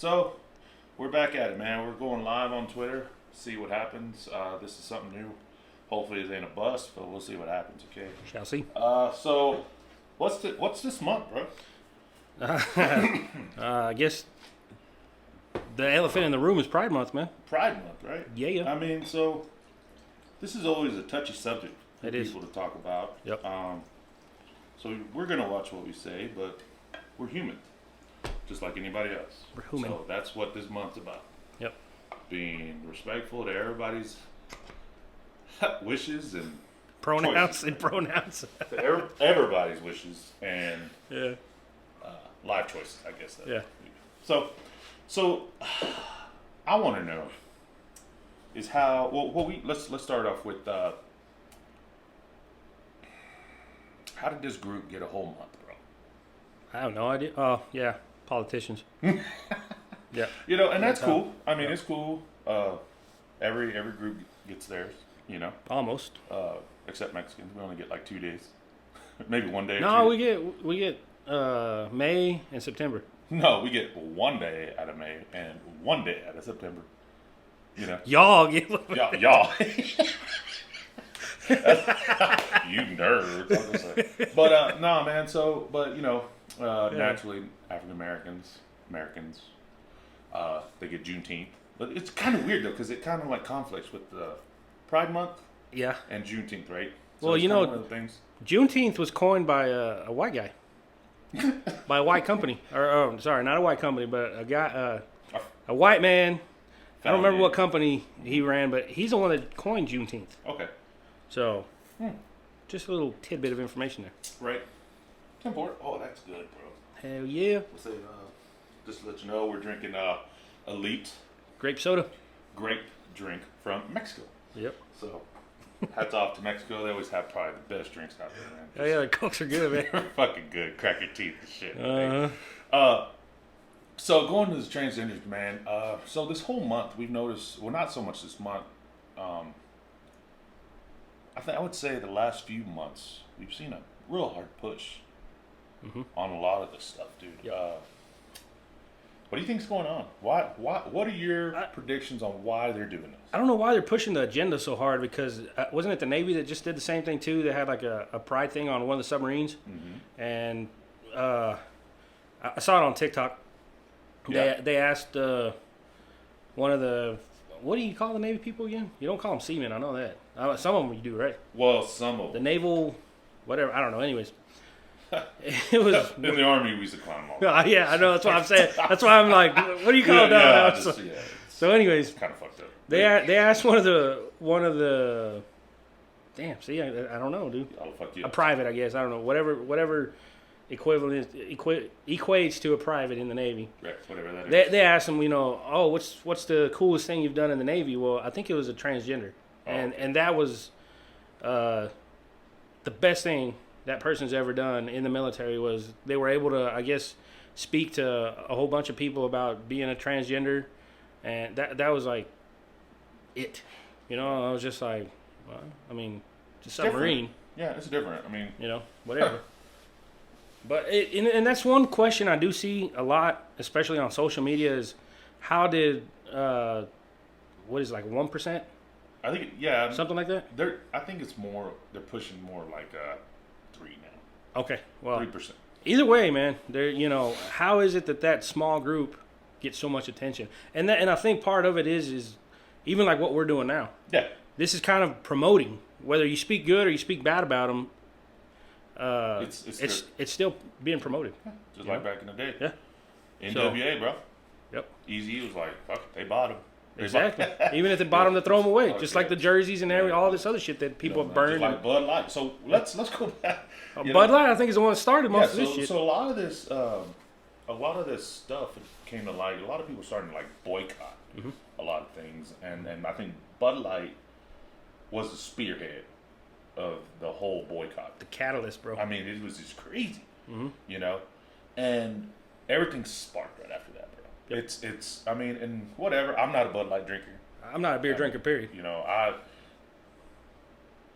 So, we're back at it, man. We're going live on Twitter. See what happens. This is something new. Hopefully, it ain't a bust, but we'll see what happens. Okay. Shall see. So, what's this month, bro? I guess the elephant in the room is Pride Month, man. Pride Month, right? Yeah. I mean, so this is always a touchy subject for It is. people to talk about. Yep. So we're gonna watch what we say, but we're human, just like anybody else. We're human. So that's what this month's about. Yep. Being respectful to everybody's wishes and Pronouns choices. and pronouns. Everybody's wishes and Yeah. life choices, I guess. Yeah. So I want to know is how. Well, let's start off with how did this group get a whole month, bro? I have no idea. Oh, yeah. Politicians. Yeah. You know, and that's That's cool. I mean, it's cool. Every group gets theirs. You know, Almost. except Mexicans. We only get like 2 days, maybe 1 day. Or No, two. we get May and September. No, we get 1 day out of May and 1 day out of September. You know, Y'all get y'all. You nerds. I was gonna say. But no, man. So, but you know, naturally, African Americans, they get Juneteenth. But it's kind of weird though, because it kind of like conflicts with the Pride Month Yeah. and Juneteenth, right? So Well, it's you kinda know, one of the things. Juneteenth was coined by a white guy. By a white company. Or sorry, not a white company, but a guy, a white man. I don't remember what company he ran, but he's the one that coined Juneteenth. Okay. So, just a little tidbit of information there. Right. It's important. Oh, that's good, bro. Hell yeah. We'll say, just to let you know, we're drinking Elite Grape soda. grape drink from Mexico. Yep. So, hats off to Mexico. They always have probably the best drinks out there, man. Oh yeah, the Cokes are good, man. They're fucking good. Crack your teeth and shit. Uh-huh. So going to this transgenders, man. So this whole month we've noticed. Well, not so much this month. I would say the last few months we've seen a real hard push on a lot of this stuff, dude. Yep. What do you think's going on? Why? What are your predictions on why they're doing this? I don't know why they're pushing the agenda so hard because wasn't it the Navy that just did the same thing too? They had like a pride thing on one of the submarines, and I saw it on TikTok. Yeah. They asked one of the, what do you call the Navy people again? You don't call them seamen, I know that. Some of them you do, right? Well, some of The them. naval, whatever, I don't know. Anyways, it was. In the Army, we used to climb all. Yeah, I know. That's what I'm saying. That's why I'm like, what do you call it now? So, anyways, kind of fucked up. they asked one of the. Damn. See, I don't know, dude. I'll fuck you A up. private, I guess. I don't know. Whatever equivalent equates to a private in the Navy. Right, whatever that is. They asked him, oh, what's the coolest thing you've done in the Navy? Well, I think it was a transgender, and that was the best thing that person's ever done in the military was they were able to, I guess, speak to a whole bunch of people about being a transgender, and that was like it. You know, I was just like, well, I mean, it's a submarine. Different. Yeah, it's different. I mean, You know, whatever. But and that's one question I do see a lot, especially on social media, is how did what is it, like 1%, I think yeah, something like that? I think it's more. They're pushing more like 3 now. Okay, well, 3%. either way, man, how is it that small group gets so much attention? And I think part of it is even like what we're doing now. Yeah. This is kind of promoting whether you speak good or you speak bad about them. It's still being promoted. Just like back in the day. Yeah. NWA, bro. Yep. Easy was like, fuck it, they bought him. Exactly. Even at the bottom, to throw them away, Fuck just yeah. like the jerseys and all this other shit that people have burned. Just like Bud Light. So let's go back. Bud Light, I think, is the one that started most of this shit. So a lot of this stuff came to light. A lot of people starting to like boycott a lot of things, and I think Bud Light was the spearhead of the whole boycott. The catalyst, bro. I mean, it was just crazy, you know, and everything sparked right after that, bro. Yep. It's. I mean, and whatever. I'm not a Bud Light drinker. I'm not a beer drinker, period. You know,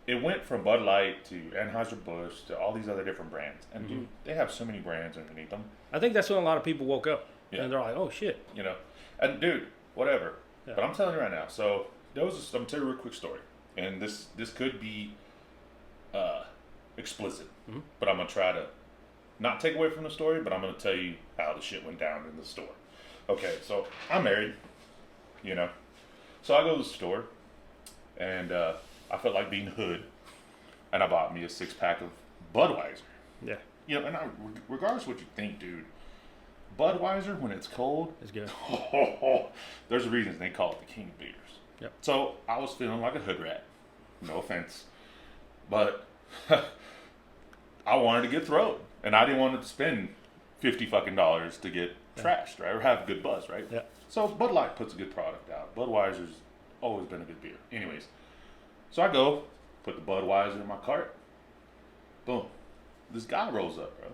it went from Bud Light to Anheuser-Busch to all these other different brands, and dude, they have so many brands underneath them. I think that's when a lot of people woke up. Yeah. And they're like, oh shit. You know, and dude, whatever. Yeah. But I'm telling you right now. So I'm gonna tell you a real quick story, and this could be explicit, but I'm gonna try to not take away from the story, but I'm gonna tell you how the shit went down in the store. Okay, so I'm married, you know, so I go to the store, and I felt like being hood, and I bought me a 6-pack of Budweiser. Yeah. You know, and regardless of what you think, dude, Budweiser, when it's cold, It's good. There's a reason they call it the king of beers. Yep. So I was feeling like a hood rat. No offense. But I wanted to get thrown. And I didn't want to spend $50 fucking to get trashed, right? Or have a good buzz, right? Yeah. So Bud Light puts a good product out. Budweiser's always been a good beer. Anyways. So I go, put the Budweiser in my cart. Boom. This guy rolls up, bro.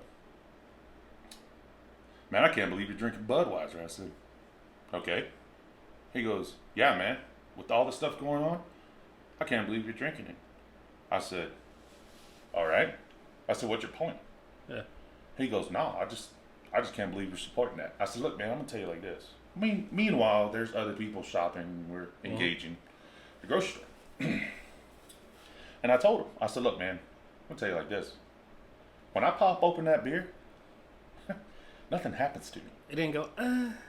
Man, I can't believe you're drinking Budweiser. I said, okay. He goes, yeah, man. With all the stuff going on, I can't believe you're drinking it. I said, all right. I said, what's your point? Yeah. He goes, no, I just can't believe you're supporting that. I said, look, man, I'm going to tell you like this. I mean, meanwhile, there's other people shopping. We're engaging the grocery store. And I told him, I said, look, man, I'm going to tell you like this. When I pop open that beer, nothing happens to me. It didn't go,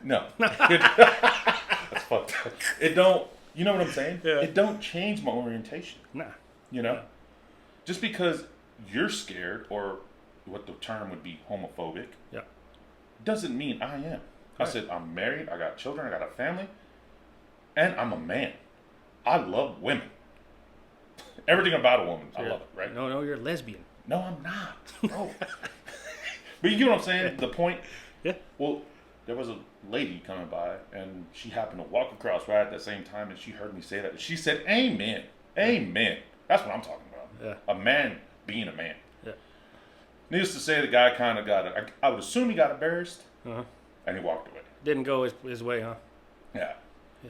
No. That's fucked up. It don't, you know what I'm saying? Yeah. It don't change my orientation. Nah. You know? Just because you're scared, or what the term would be homophobic, doesn't mean I am. I said, I'm married, I got children, I got a family, and I'm a man. I love women. Everything about a woman, I love it, right? No, you're a lesbian. No, I'm not, bro. But you get what I'm saying? The point? Yeah. Well, there was a lady coming by, and she happened to walk across right at the same time, and she heard me say that. She said, amen. Amen. That's what I'm talking about. Yeah. A man being a man. Yeah. Needless to say, the guy kind of got it. I would assume he got embarrassed, Uh-huh. and he walked away. Didn't go his way, huh? Yeah.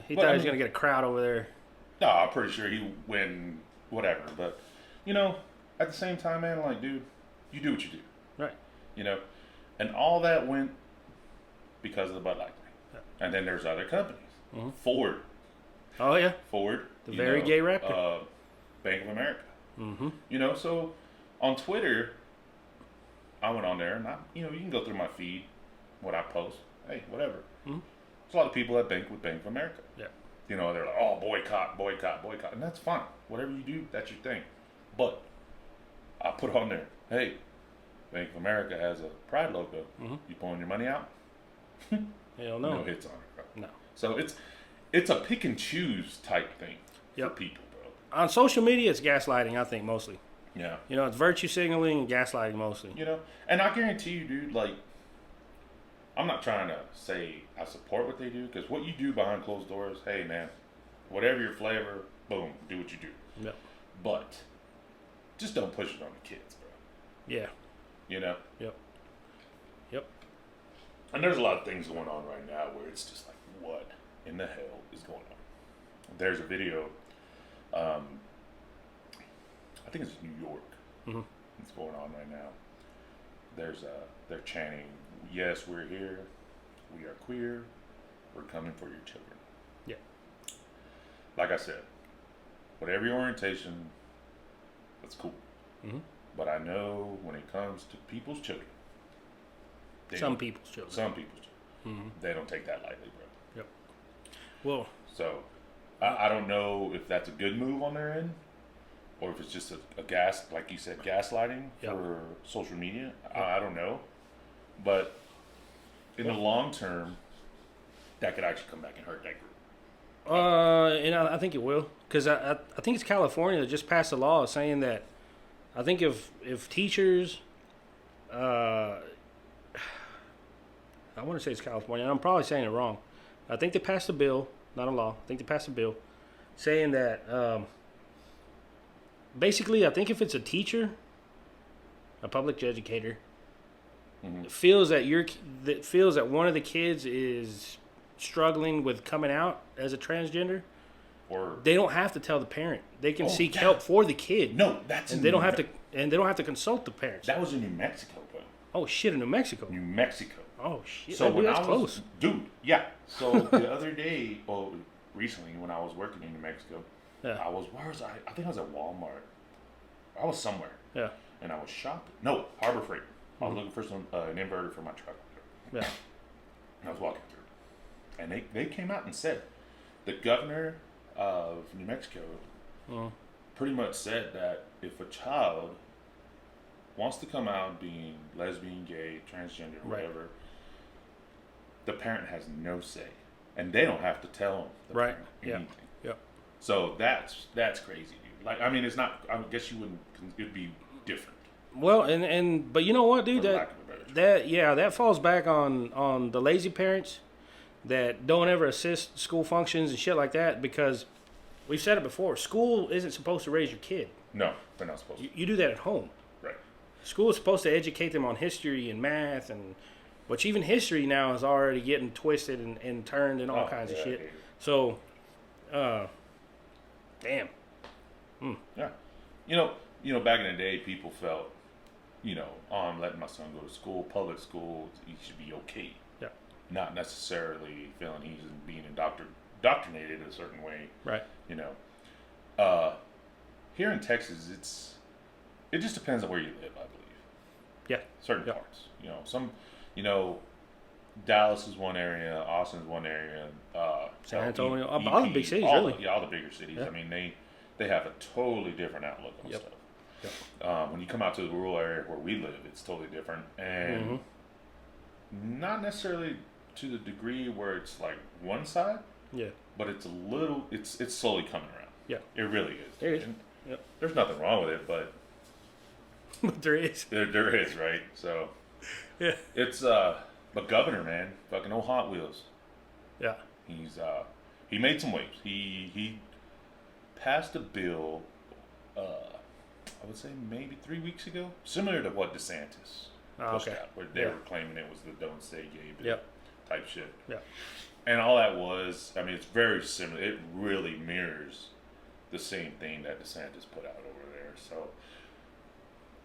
He But, thought I he was mean- going to get a crowd over there. No, I'm pretty sure he win whatever. But, you know, at the same time, man, like, dude, you do what you do. Right. You know? And all that went because of the Bud Light thing. Yeah. And then there's other companies. Mm-hmm. Ford. Oh, yeah. Ford. The very gay rapper. Bank of America. Mm-hmm. You know, so on Twitter, I went on there, and you can go through my feed, what I post. Hey, whatever. Mm-hmm. There's a lot of people that bank with Bank of America. Yeah. You know, they're like, oh, boycott, boycott, boycott. And that's fine. Whatever you do, that's your thing. But I put on there, hey, Bank of America has a pride logo. Mm-hmm. You pulling your money out? Hell no. No hits on it, bro. No. So it's a pick and choose type thing for people, bro. On social media, it's gaslighting, I think, mostly. Yeah. You know, it's virtue signaling and gaslighting mostly. You know, and I guarantee you, dude, like, I'm not trying to say I support what they do, because what you do behind closed doors, hey, man, whatever your flavor, boom, do what you do. Yep. But just don't push it on the kids, bro. Yeah. You know? Yep. And there's a lot of things going on right now where it's just like, what in the hell is going on? There's a video, I think it's New York. Mm-hmm. It's going on right now. They're chanting, yes, we're here, we are queer, we're coming for your children. Yeah. Like I said, whatever your orientation, that's cool. Mm-hmm. But I know when it comes to people's children, Some people's children. Mm-hmm. They don't take that lightly, bro. Yep. Well. So, I don't know if that's a good move on their end, or if it's just a like you said, gaslighting for social media. Yep. I don't know. But in the long term, that could actually come back and hurt that group. And I think it will, because I think it's California that just passed a law saying that I think if teachers, I want to say it's California, and I'm probably saying it wrong. I think they passed a bill, not a law. I think they passed a bill saying that basically, I think if it's a teacher, a public educator, feels that one of the kids is struggling with coming out as a transgender, or they don't have to tell the parent. They can seek help for the kid. No, that's and they don't have to consult the parents. That was in New Mexico, bro. Oh shit, in New Mexico. New Mexico. Oh shit! So when that's I was close. dude, yeah. So the other day, recently when I was working in New Mexico, Yeah. where was I? I think I was at Walmart. I was somewhere. Yeah. And I was shopping. No, Harbor Freight. I was looking for an inverter for my truck. Yeah. And I was walking through, and they came out and said, the governor of New Mexico pretty much said that if a child wants to come out being lesbian, gay, transgender, whatever, the parent has no say, and they don't have to tell the parent anything. Yeah. So that's crazy, dude. Like, I mean, it's not. I guess you wouldn't. It'd be different. Well, but you know what, dude? For lack of a better term. That falls back on the lazy parents that don't ever assist school functions and shit like that, because we've said it before. School isn't supposed to raise your kid. No, they're not supposed to. You do that at home. Right. School is supposed to educate them on history and math, and which even history now is already getting twisted and turned and all kinds of shit. So, damn. Yeah. You know, back in the day, people felt, I'm letting my son go to school, public school, he should be okay. Yeah. Not necessarily feeling he's being indoctrinated a certain way. Right. Here in Texas, it just depends on where you live, I believe. Yeah. Certain parts. Dallas is one area, Austin is one area. San Antonio, all the big cities, really. All the bigger cities. Yeah. I mean, they have a totally different outlook on stuff. Yep. When you come out to the rural area where we live, it's totally different, and not necessarily to the degree where it's like one side. Yeah. But it's it's slowly coming around. Yeah. It really is. There is. Yep. There's nothing wrong with it, but there is. There is, right? So yeah. It's but governor, man, fucking old Hot Wheels. Yeah. He made some waves. He passed a bill, I would say maybe 3 weeks ago, similar to what DeSantis pushed out, where they were claiming it was the "Don't Say Gay" bill type shit. Yeah. And all that was, I mean, it's very similar. It really mirrors the same thing that DeSantis put out over there. So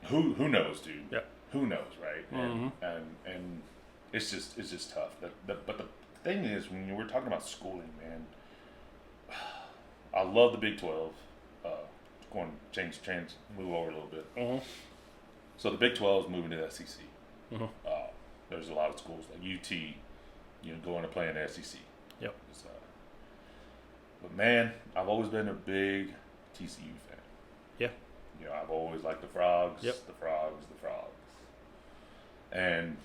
who knows, dude? Yeah. Who knows, right? And it's just tough. But the thing is, when we're talking about schooling, man, I love the Big 12. Going to change, move over a little bit. So the Big 12 is moving to the SEC. There's a lot of schools like UT, going to play in the SEC. Yep. But man, I've always been a big TCU fan. Yeah. I've always liked the Frogs. Yep. The Frogs. And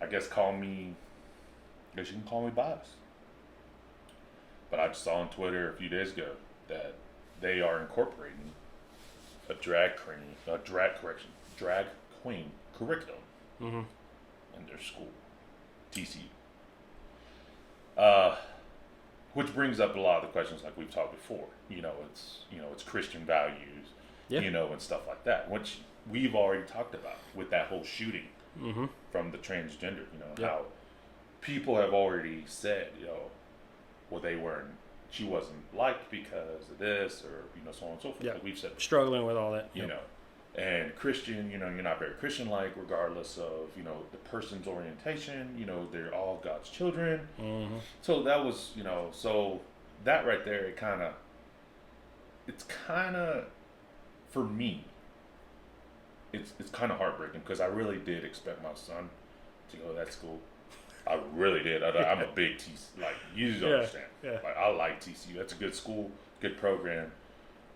I guess you can call me biased. But I just saw on Twitter a few days ago that they are incorporating a drag queen curriculum in their school, TCU. Which brings up a lot of the questions like we've talked before. It's Christian values, and stuff like that, which we've already talked about with that whole shooting from the transgender. How people have already said, well, she wasn't liked because of this, or so on and so forth. Yeah. Like we've said, struggling with all that. And Christian, you're not very Christian-like, regardless of the person's orientation. They're all God's children. So that was, so that right there, it's kind of for me. It's kind of heartbreaking because I really did expect my son to go to that school. I really did. I'm a big TCU. Like, you just don't understand. Yeah. Like, I like TCU. That's a good school, good program.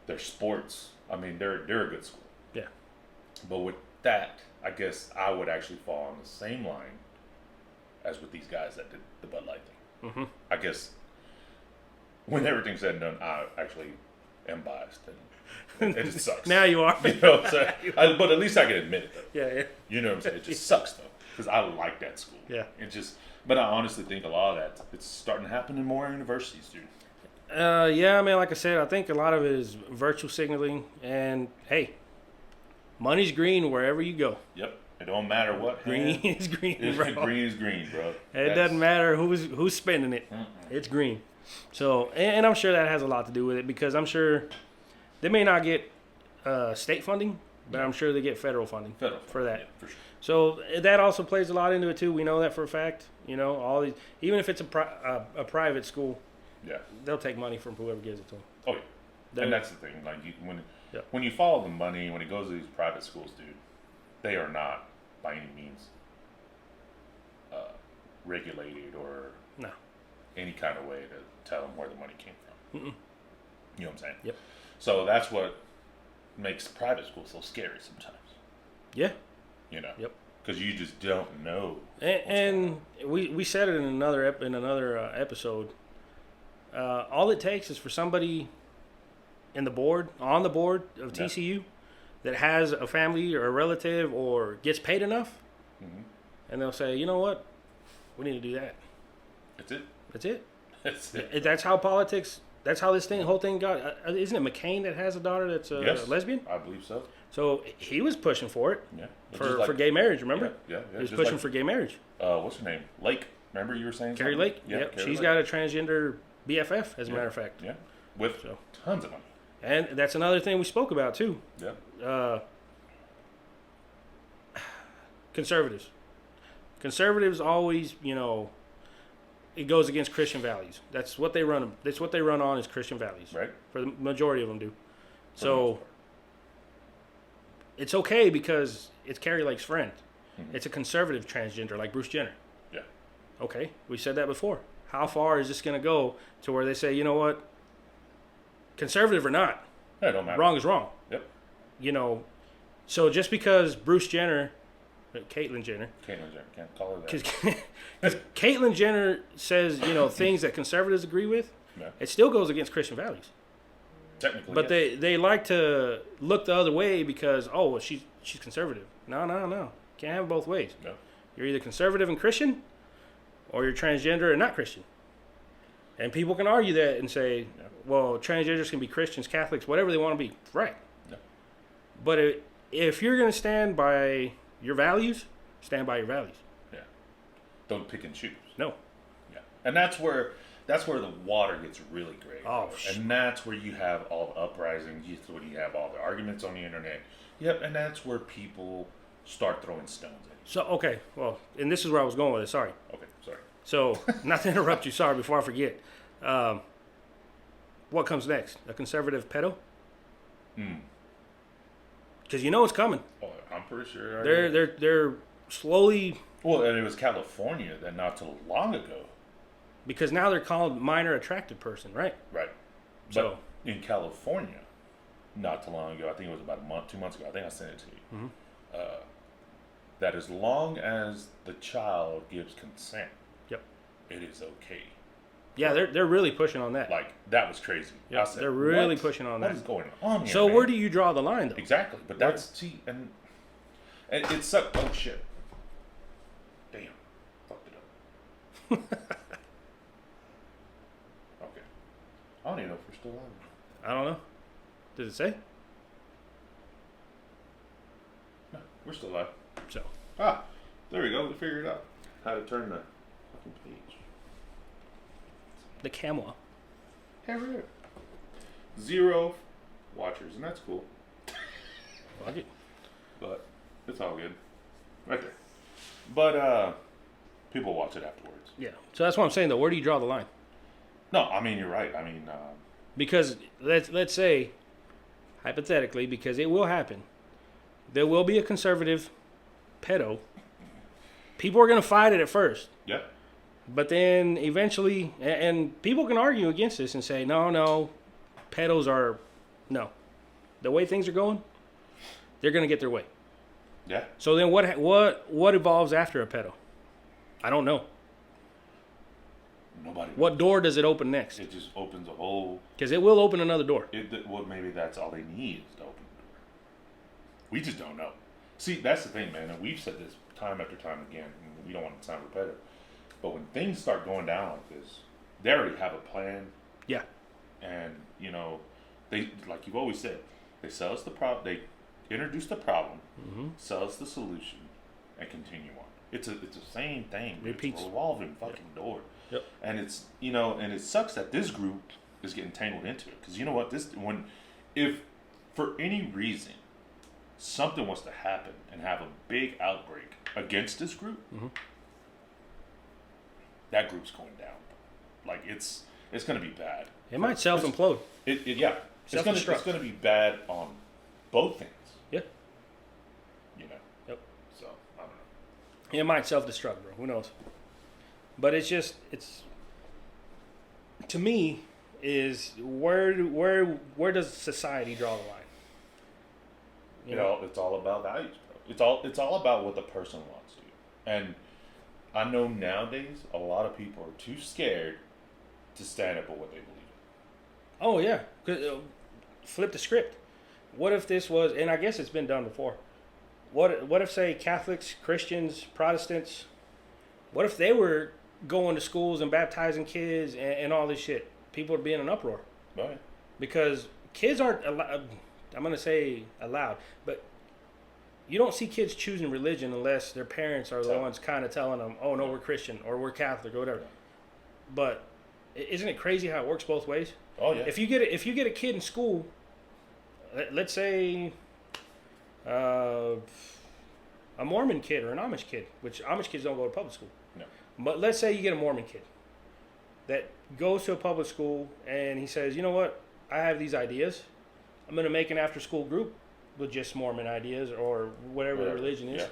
Their sports, I mean, they're a good school. Yeah. But with that, I guess I would actually fall on the same line as with these guys that did the Bud Light thing. I guess when everything's said and done, I actually am biased. And it just sucks. Now you are. But at least I can admit it, though. Yeah. You know what I'm saying? It just sucks, though. Because I like that school. Yeah. But I honestly think a lot of that, it's starting to happen in more universities, dude. Yeah, man, like I said, I think a lot of it is virtual signaling. And, hey, money's green wherever you go. Yep. It don't matter what. Green is green, bro. Green is green, bro. It doesn't matter who's spending it. It's green. So, and I'm sure that has a lot to do with it, because I'm sure they may not get state funding, but I'm sure they get federal funding for that. Yeah, for sure. So that also plays a lot into it too. We know that for a fact. You know, all these, even if it's a private school, Yeah. they'll take money from whoever gives it to them. Oh yeah. And that's the thing. Like when you follow the money, when it goes to these private schools, dude, they are not by any means regulated or any kind of way to tell them where the money came from. You know what I'm saying? Yep. So that's what makes private schools so scary sometimes. Yeah. You know. Yep. Because you just don't know. And we said it in another episode. All it takes is for somebody on the board of TCU that has a family or a relative or gets paid enough, and they'll say, you know what, we need to do that. That's it. That's it. That's it. That's how politics. That's how this whole thing got. Isn't it McCain that has a daughter that's a lesbian? I believe so. So he was pushing for it. Yeah. For gay marriage, remember? Yeah. He was pushing for gay marriage. What's her name? Lake. Remember you were saying Carrie something? Lake? Yeah. Yep. She's got a transgender BFF, as a matter of fact. Yeah. With tons of money. And that's another thing we spoke about, too. Yeah. Conservatives. Conservatives always, it goes against Christian values. That's what they run. That's what they run on is Christian values. Right. For the majority of them do. So it's okay because it's Carrie Lake's friend. It's a conservative transgender like Bruce Jenner. Yeah. Okay, we said that before. How far is this going to go to where they say, you know what, conservative or not, Yeah, it don't matter. wrong is wrong. Yep. So just because Bruce Jenner, Caitlyn Jenner, can't call her that. because Caitlyn Jenner says, things that conservatives agree with, it still goes against Christian values. Technically, but they like to look the other way because, well, she's conservative. No. Can't have it both ways. No. You're either conservative and Christian, or you're transgender and not Christian. And people can argue that and say, well, transgenders can be Christians, Catholics, whatever they want to be. Right. No. But if you're going to stand by your values, stand by your values. Yeah. Don't pick and choose. No. Yeah. And that's where the water gets really great. Oh, and that's where you have all the uprisings. That's where you have all the arguments on the internet. Yep. And that's where people start throwing stones at you. So, okay. Well, and this is where I was going with it. Sorry. Okay. Sorry. So, not to interrupt you. Sorry. Before I forget. What comes next? A conservative pedo? Because it's coming. Oh, I'm pretty sure. They're slowly. Well, and it was California that not too long ago. Because now they're called minor attracted person, right? Right. So but in California, not too long ago, I think it was about 2 months ago. I think I sent it to you. That as long as the child gives consent, it is okay. Yeah, they're really pushing on that. Like, that was crazy. Yeah, they're really pushing on that. What is going on here? So man? where do you draw the line, though? Exactly, but and it sucked. Oh shit! Damn, fucked it up. Okay, I don't even know if we're still on. I don't know. Did it say? No, we're still live. So. There we go. We figured it out. How to turn the fucking page. The camera. Hey, 0 watchers, and that's cool. Like it. But it's all good. Right there. But people watch it afterwards. Yeah. So that's what I'm saying, though. Where do you draw the line? No, I mean, you're right. I mean... because let's say, hypothetically, because it will happen, there will be a conservative pedo. People are going to fight it at first. Yeah. But then eventually, and people can argue against this and say, no, pedos are, no. The way things are going, they're going to get their way. Yeah. So then what evolves after a pedo? I don't know. Nobody. What door does it open next? It just opens a whole... Because it will open another door. Well, maybe that's all they need is to open the door. We just don't know. See, that's the thing, man. And we've said this time after time again. We don't want to sound repetitive. But when things start going down like this, they already have a plan. Yeah. And, they, like you've always said, they sell us the problem. They introduce the problem, sell us the solution, and continue on. It's the same thing. Repeats. It's a revolving fucking door. Yep. And it's, and it sucks that this group is getting tangled into it. Because you know what? If for any reason something wants to happen and have a big outbreak against this group, that group's going down. Like it's going to be bad. It might self-implode. Yeah. It's going to be bad on both things. Yeah. You know. Yep. So I don't know. It might self-destruct, bro. Who knows? But it's to me is where does society draw the line? You know, it's all about values, bro. It's all about what the person wants to do. And I know nowadays a lot of people are too scared to stand up for what they believe in. Oh yeah, flip the script. What if this was, and I guess it's been done before. What if say Catholics, Christians, Protestants, what if they were going to schools and baptizing kids and all this shit? People would be in an uproar. Right. Because kids aren't allowed, I'm going to say allowed, but you don't see kids choosing religion unless their parents are the ones kind of telling them, oh no, we're Christian or we're Catholic or whatever. But isn't it crazy how it works both ways? Oh yeah. If you get a kid in school, let's say a Mormon kid or an Amish kid, which Amish kids don't go to public school. No. But let's say you get a Mormon kid that goes to a public school and he says, you know what, I have these ideas. I'm going to make an after-school group with just Mormon ideas or whatever the religion is. Yeah.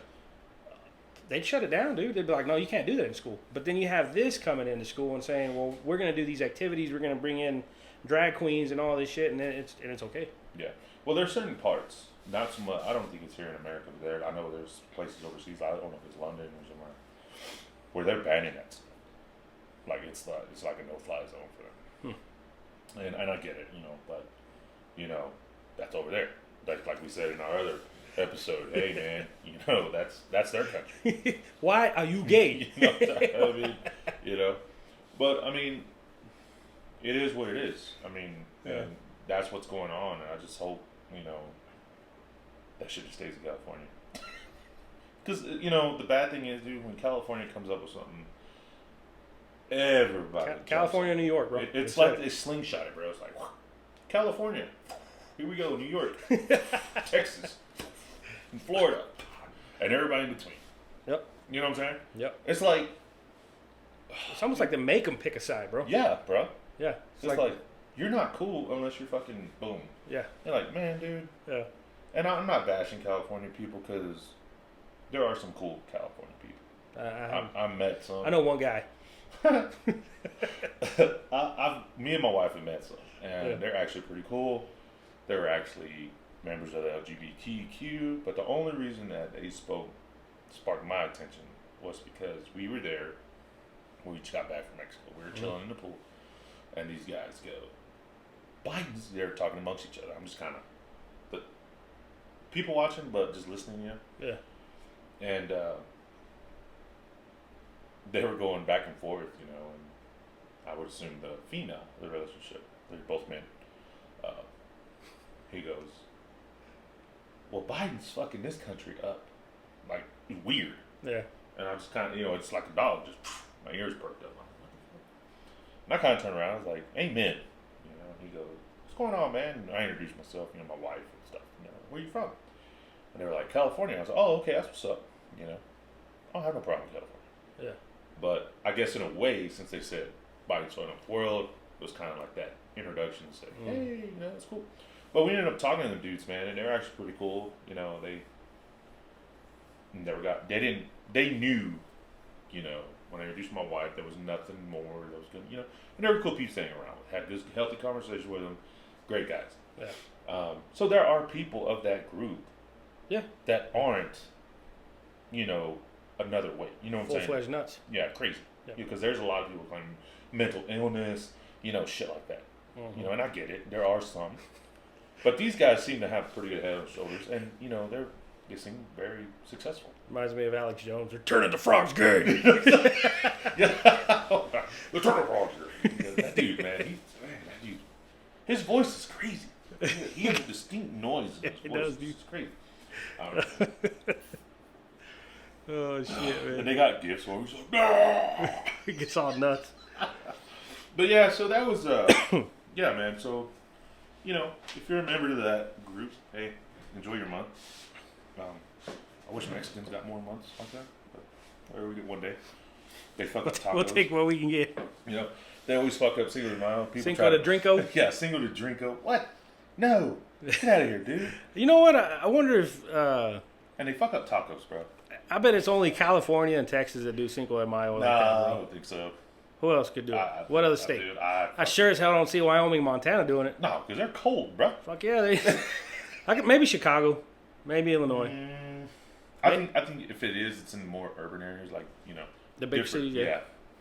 They'd shut it down, dude. They'd be like, no, you can't do that in school. But then you have this coming into school and saying, well, we're going to do these activities. We're going to bring in drag queens and all this shit, and it's okay. Yeah. Well, there's certain parts. Not so much. I don't think it's here in America. But I know there's places overseas. I don't know if it's London or somewhere where they're banning that stuff. Like it's like a no-fly zone for them. And I get it, but that's over there. Like we said in our other episode. Hey man, that's their country. Why are you gay? But I mean, it is what it is. I mean, and that's what's going on. And I just hope that shit just stays in California. Because the bad thing is, dude, when California comes up with something, everybody. California, New York, bro. It's like they slingshot it, bro. It's like California. Here we go, New York, Texas, and Florida, and everybody in between. Yep. You know what I'm saying? Yep. It's like it's almost like they make them pick a side, bro. Yeah, bro. Yeah. It's like you're not cool unless you're fucking boom. Yeah. You're like, man, dude. Yeah. And I'm not bashing California people because there are some cool California people. I met some. I know one guy. Me and my wife have met some, and they're actually pretty cool. They're actually members of the LGBTQ, but the only reason that they sparked my attention was because we were there when we just got back from Mexico. We were chilling in the pool, and these guys go, Biden's there talking amongst each other. I'm just kind of people watching, but just listening, Yeah. And they were going back and forth, and I would assume the relationship, they're both men. He goes, well, Biden's fucking this country up. Like, weird. Yeah. And I'm just kind of, it's like a dog, just, my ears perked up. And I kind of turned around, I was like, amen. He goes, what's going on, man? And I introduced myself, my wife and stuff. Where you from? And they were like, California. I was like, oh, okay, that's what's up. I don't have no problem with California. Yeah. But I guess in a way, since they said Biden's showing up the world, it was kind of like that introduction to say, hey, that's cool. But we ended up talking to them dudes, man, and they were actually pretty cool. They never got, they knew, when I introduced my wife, there was nothing more that was good, and they were cool people staying around with. Had good, healthy conversation with them. Great guys. Yeah. So there are people of that group. Yeah. That aren't, another way. You know what I'm saying? Full-fledged nuts. Yeah, crazy. Yeah. Because there's a lot of people claiming mental illness, shit like that. Mm-hmm. And I get it. There are some. But these guys seem to have pretty good head on shoulders, and they seem very successful. Reminds me of Alex Jones. They're turning the frogs gay. Yeah, they're turning the frogs gay. That dude, man, his voice is crazy. He has a distinct noise in his voice. It's crazy. Oh shit, man! And they got gifts for him. He's like, no. He gets all nuts. But yeah, so that was yeah, man. So if you're a member of that group, hey, enjoy your month. I wish Mexicans got more months like that. But or we get one day. They fuck up tacos. We'll take what we can get. You know, they always fuck up Cinco de Mayo. Cinco de Drinko? Yeah, Cinco de Drinko. What? No. Get out of here, dude. You know what? I wonder if... and they fuck up tacos, bro. I bet it's only California and Texas that do Cinco de Mayo like that, I bro. don't think so. Who else could do it? What other state? Dude, I sure as hell don't see Wyoming, Montana doing it. No, because they're cold, bro. Fuck yeah, they. Maybe Chicago, maybe Illinois. I think if it is, it's in more urban areas, like the big cities. Yeah,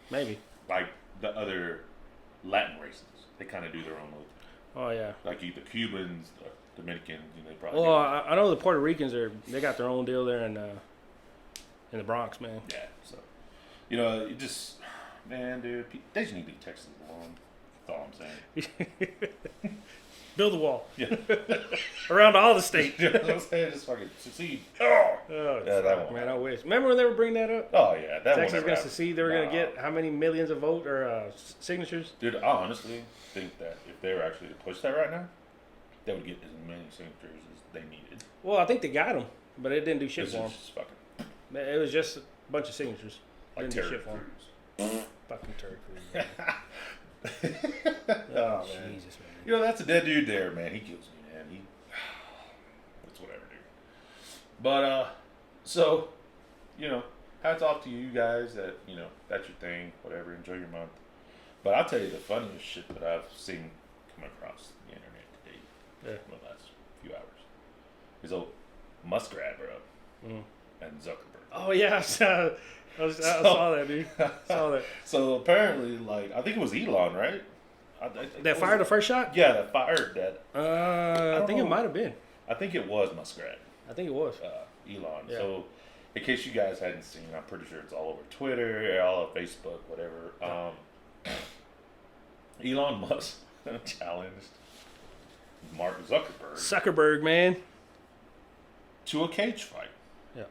maybe. Like the other Latin races, they kind of do their own little. Oh yeah. Like the Cubans, the Dominicans, they probably. Well, I know the Puerto Ricans they got their own deal there in the Bronx, man. Yeah, so it just. Man, dude, they just need to leave Texas alone. That's all I'm saying. Build a wall. Yeah. Around all the states. You know what I'm saying? Just fucking secede. Oh yeah, that one. Man, I wish. Remember when they were bringing that up? Oh, yeah. That Texas was going to secede. They were going to get how many millions of vote or signatures? Dude, I honestly think that if they were actually to push that right now, they would get as many signatures as they needed. Well, I think they got them, but it didn't do shit for them. Fucking... It was just a bunch of signatures. Like didn't do shit for them. Fucking Terry Crews. Oh, man. Jesus, man. That's a dead dude there, man. He kills me, man. That's whatever, dude. But, so, hats off to you guys that, that's your thing, whatever. Enjoy your month. But I'll tell you the funniest shit that I've seen come across the internet today in the last few hours is old Muskrat, bro, and Zuckerberg. Oh, yeah. I saw that, dude. Saw that. So apparently, I think it was Elon, right? That fired the first shot? Yeah, that fired that. I think it might have been. I think it was Muskrat. I think it was. Elon. Yeah. So, in case you guys hadn't seen, I'm pretty sure it's all over Twitter, all over Facebook, whatever. Elon Musk challenged Mark Zuckerberg. Zuckerberg, man. To a cage fight. Yeah.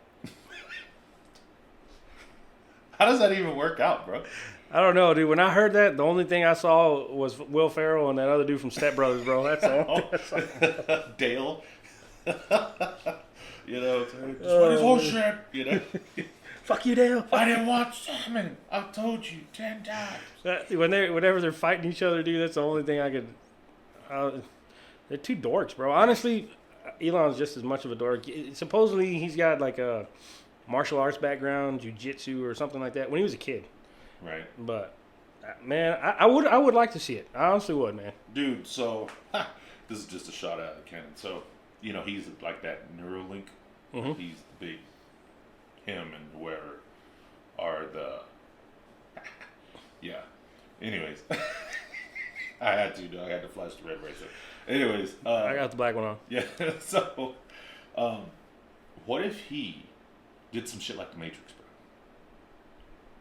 How does that even work out, bro? I don't know, dude. When I heard that, the only thing I saw was Will Ferrell and that other dude from Step Brothers, bro. That's all. Dale. This one is horseshit. Fuck you, Dale. I didn't want salmon. I told you 10 times. Whenever they're fighting each other, dude, that's the only thing I could. They're two dorks, bro. Honestly, Elon's just as much of a dork. Supposedly, he's got like a martial arts background, jiu-jitsu or something like that when he was a kid. Right. But man, I would like to see it. I honestly would, man. Dude, so this is just a shot out of the cannon. So, he's like that Neuralink. Mm-hmm. He's the big him and whoever are the yeah. Anyways. I had to flash the red racer. Anyways, I got the black one on. Yeah. So what if he did some shit like the Matrix, bro?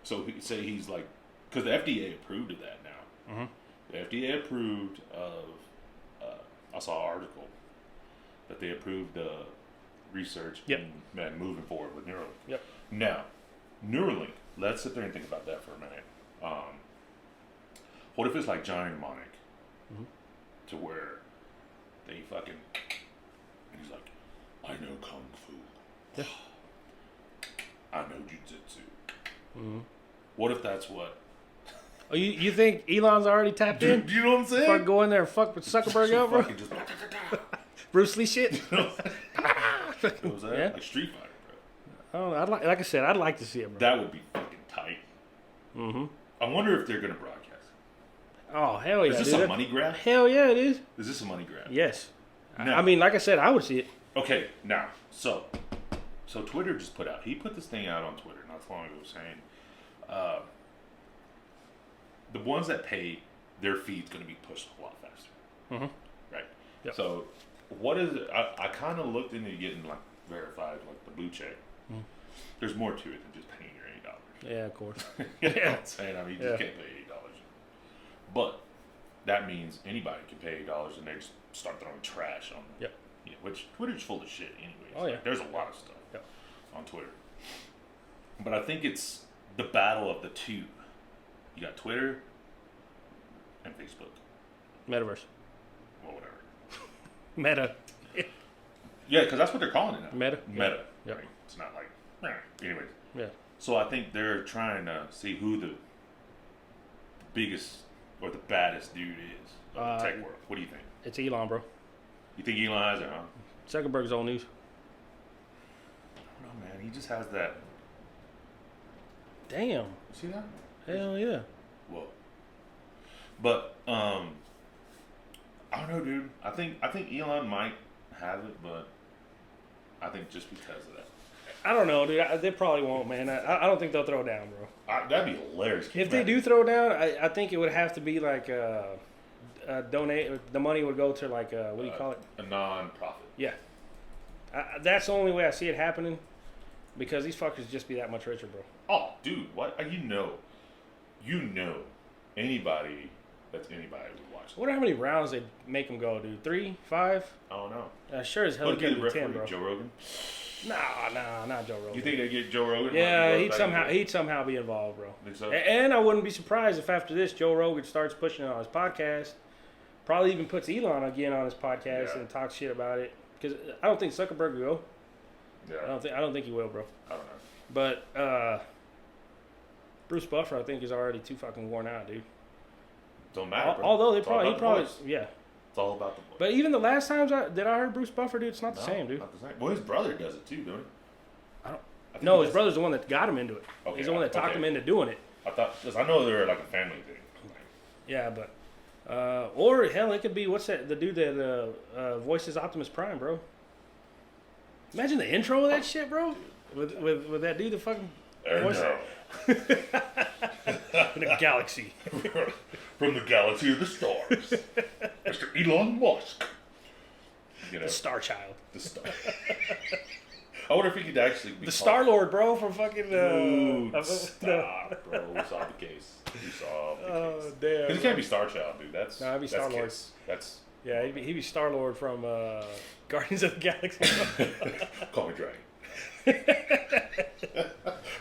So say he's like, because the FDA approved of that now. Mm-hmm. The FDA approved of, I saw an article that they approved the research and moving forward with Neuralink. Yep. Now, Neuralink, let's sit there and think about that for a minute. What if it's like giant mnemonic to where they fucking, and he's like, I know Kung Fu. Yeah. I know Jiu-Jitsu. Mm-hmm. What if that's what? Oh, you think Elon's already tapped in? You know what I'm saying? Fuck, go in there and fuck with Zuckerberg up, bro. Just, Bruce Lee shit. What was that? Yeah. Like Street Fighter, bro. Oh, like I said, I'd like to see it, bro. That would be fucking tight. Mm-hmm. I wonder if they're gonna broadcast. Oh hell yeah! Is this a money grab? Hell yeah, it is. Is this a money grab? Yes. No. I mean, like I said, I would see it. Okay, now, so Twitter just he put this thing out on Twitter not so long ago saying, the ones that pay, their feed's going to be pushed a lot faster. Mm-hmm. Right? Yep. So, what is it? I kind of looked into getting, like, verified, like, the blue check. Mm-hmm. There's more to it than just paying your $80. Yeah, of course. You know what I'm saying? I mean, you just can't pay $80. But that means anybody can pay $8 and they just start throwing trash on them. Yep. Yeah, which Twitter's full of shit anyways. Oh, yeah. Like, there's a lot of stuff on Twitter. But I think it's the battle of the two. You got Twitter and Facebook. Metaverse. Well, whatever. Meta. Yeah, because that's what they're calling it now. Meta. Meta. Yep. Right? It's not like, anyways. Yeah. So I think they're trying to see who the biggest or the baddest dude is in the tech world. What do you think? It's Elon, bro. You think Elon has it, huh? Zuckerberg's old news. I don't know, man. He just has that. Damn. You see that? Hell yeah. Whoa. But I don't know, dude. I think Elon might have it, but I think just because of that. I don't know, dude. They probably won't, man. I don't think they'll throw down, bro. That'd be hilarious. If they do throw down, I think it would have to be like donate. The money would go to like what do you call it? A non-profit. Yeah. That's the only way I see it happening, because these fuckers just be that much richer, bro. Oh, dude, what? You know, anybody that's anybody would watch. I wonder how many rounds they make them go, dude. 3, 5? I don't know. Sure as hell Would get it be the 10, referee, bro. Joe Rogan? Nah, not Joe Rogan. You think they get Joe Rogan? Yeah, he'd somehow be involved, bro. Think so? And I wouldn't be surprised if after this Joe Rogan starts pushing it on his podcast. Probably even puts Elon again on his podcast and talks shit about it. Because I don't think Zuckerberg will go. Yeah. I don't think he will, bro. I don't know. But Bruce Buffer, I think, is already too fucking worn out, dude. Don't matter, bro. Although It's all about the voice. yeah. It's all about the voice. But even the last times that I heard Bruce Buffer, dude, it's not the same, dude. Not the same. Well, his brother does it too, don't he? No, his brother's the one that got him into it. Okay, He's the one that talked him into doing it. I thought, because I know they're like a family thing. Yeah, but or hell, it could be what's that? The dude that voices Optimus Prime, bro. Imagine the intro of that shit, bro. With that dude that fucking voice in a galaxy. From the galaxy of the stars, Mr. Elon Musk. You know, The Star Child. the star. I wonder if he could actually be The Star Lord, bro, from fucking. Stop, bro. We saw the case. We saw the case. Oh damn. Because he can't be Star Child, dude. That's He'd be that's Star-Lord. Kiss. That's Yeah, he'd be Star Lord from Guardians of the Galaxy. Call me Dragon.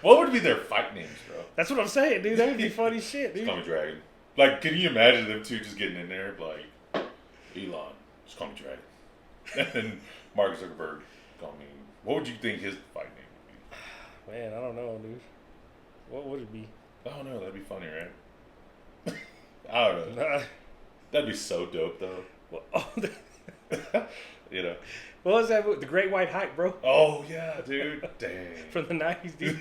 What would be their fight names, bro? That's what I'm saying, dude. That would be funny shit, dude. Call me Dragon. Like, can you imagine them two just getting in there, like, Elon, just call me Dragon. And then Mark Zuckerberg, call me. What would you think his fight name would be? Man, I don't know, dude. What would it be? I don't know. That'd be funny, right? I don't know. That'd be so dope, though. Well, You know? what was that movie? The Great White Hype, bro? Oh, yeah, dude. Dang. From the 90s, dude.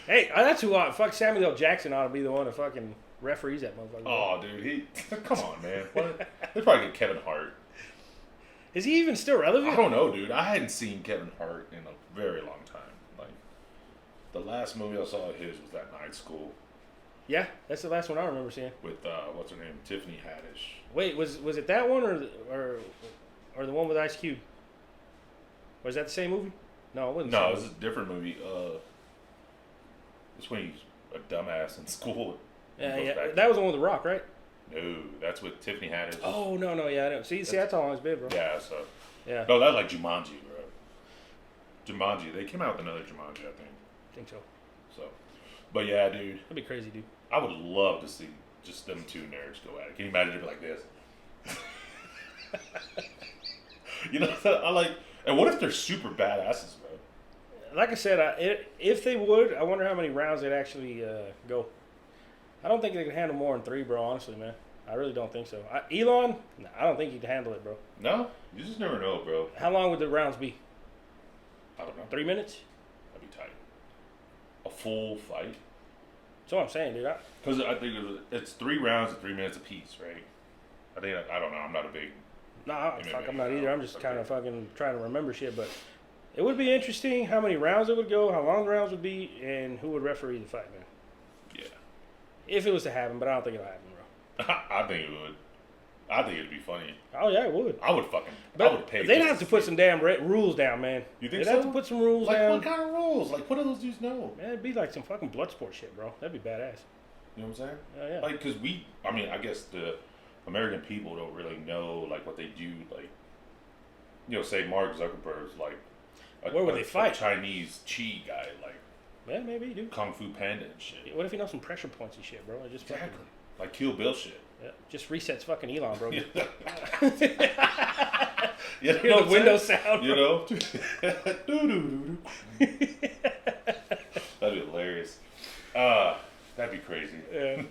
Hey, that's who fuck Samuel L. Jackson ought to be the one to fucking referees that motherfucker. Oh, dude. Come on, man. What? They'd probably get Kevin Hart. Is he even still relevant? I don't know, dude. I hadn't seen Kevin Hart in a very long time. Like, the last movie I saw of his was that Night School Yeah, that's the last one I remember seeing. with what's her name, Tiffany Haddish. Wait, was it that one or the one with Ice Cube? Was that the same movie? No, it wasn't. No, it was a different movie. It's when he's a dumbass in school. Yeah. That was the one with The Rock, right? No, that's with Tiffany Haddish. Oh no, yeah, I don't. See, that's how long it's been, bro. Yeah, so. Yeah. No, that's like Jumanji, bro. Jumanji. They came out with another Jumanji, I think. So. So. But yeah, dude. That'd be crazy, dude. I would love to see just them two nerds go at it. Can you imagine it like this? You know, I like. And what if they're super badasses, bro? Like I said, if they would, I wonder how many rounds they'd actually go. I don't think they could handle more than 3, bro. Honestly, man, I really don't think so. Elon, I don't think he'd handle it, bro. No, you just never know, bro. How long would the rounds be? I don't know. 3 minutes? That'd be tight. A full fight. That's what I'm saying, dude. Because I think it's 3 rounds of 3 minutes apiece, right? I don't know. I'm not a big. I'm not either. I'm just kind of fucking trying to remember shit, but it would be interesting how many rounds it would go, how long the rounds would be, and who would referee the fight, man. Yeah. If it was to happen, but I don't think it'll happen, bro. I think it would. I think it'd be funny. Oh yeah, it would. I would fucking. But I would pay. they'd have to put some damn rules down, man. You think they'd have to put some rules like, down. what kind of rules? Like, what do those dudes know? Man, it'd be like some fucking blood sport shit, bro. That'd be badass. You know what I'm saying? Yeah. Like, because I guess the American people don't really know, like, what they do. Like, you know, say Mark Zuckerberg's, like, where would they fight? A Chinese chi guy, like, yeah, maybe, dude. Kung Fu Panda and shit. What if he knows some pressure points and shit, bro? Just exactly. fucking, like Kill Bill shit. yeah, just resets fucking Elon, bro. You know Hear the window sound. You know? That'd be hilarious. That'd be crazy. Yeah.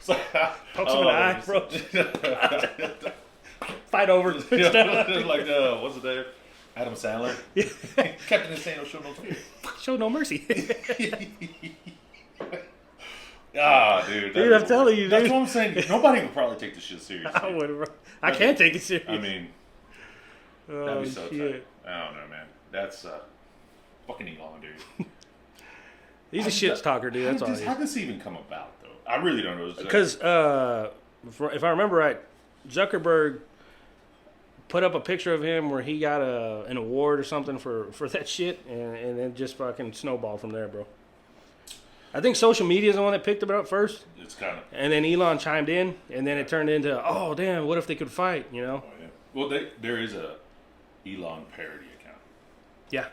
So, Pokes him in the eye, bro. Fight over stuff. Like, what's the name? Adam Sandler. Captain Insano, show no fear. Show no mercy. Dude, I'm telling you, dude. That's what I'm saying. Nobody would probably take this shit seriously. I would, bro. I can't take it serious. I mean, that'd be so shit. tight. I don't know, man. That's fucking Elon, dude. He's a shit talker, dude. That's all he is. How did this even come about, though? I really don't know. Because if I remember right, Zuckerberg put up a picture of him where he got an award or something for that shit, and then just fucking snowballed from there, bro. I think social media is the one that picked it up first. It's kind of. And then Elon chimed in, and then it turned into, oh, damn, what if they could fight, you know? Oh, yeah. Well, there is a Elon parody account. Yeah.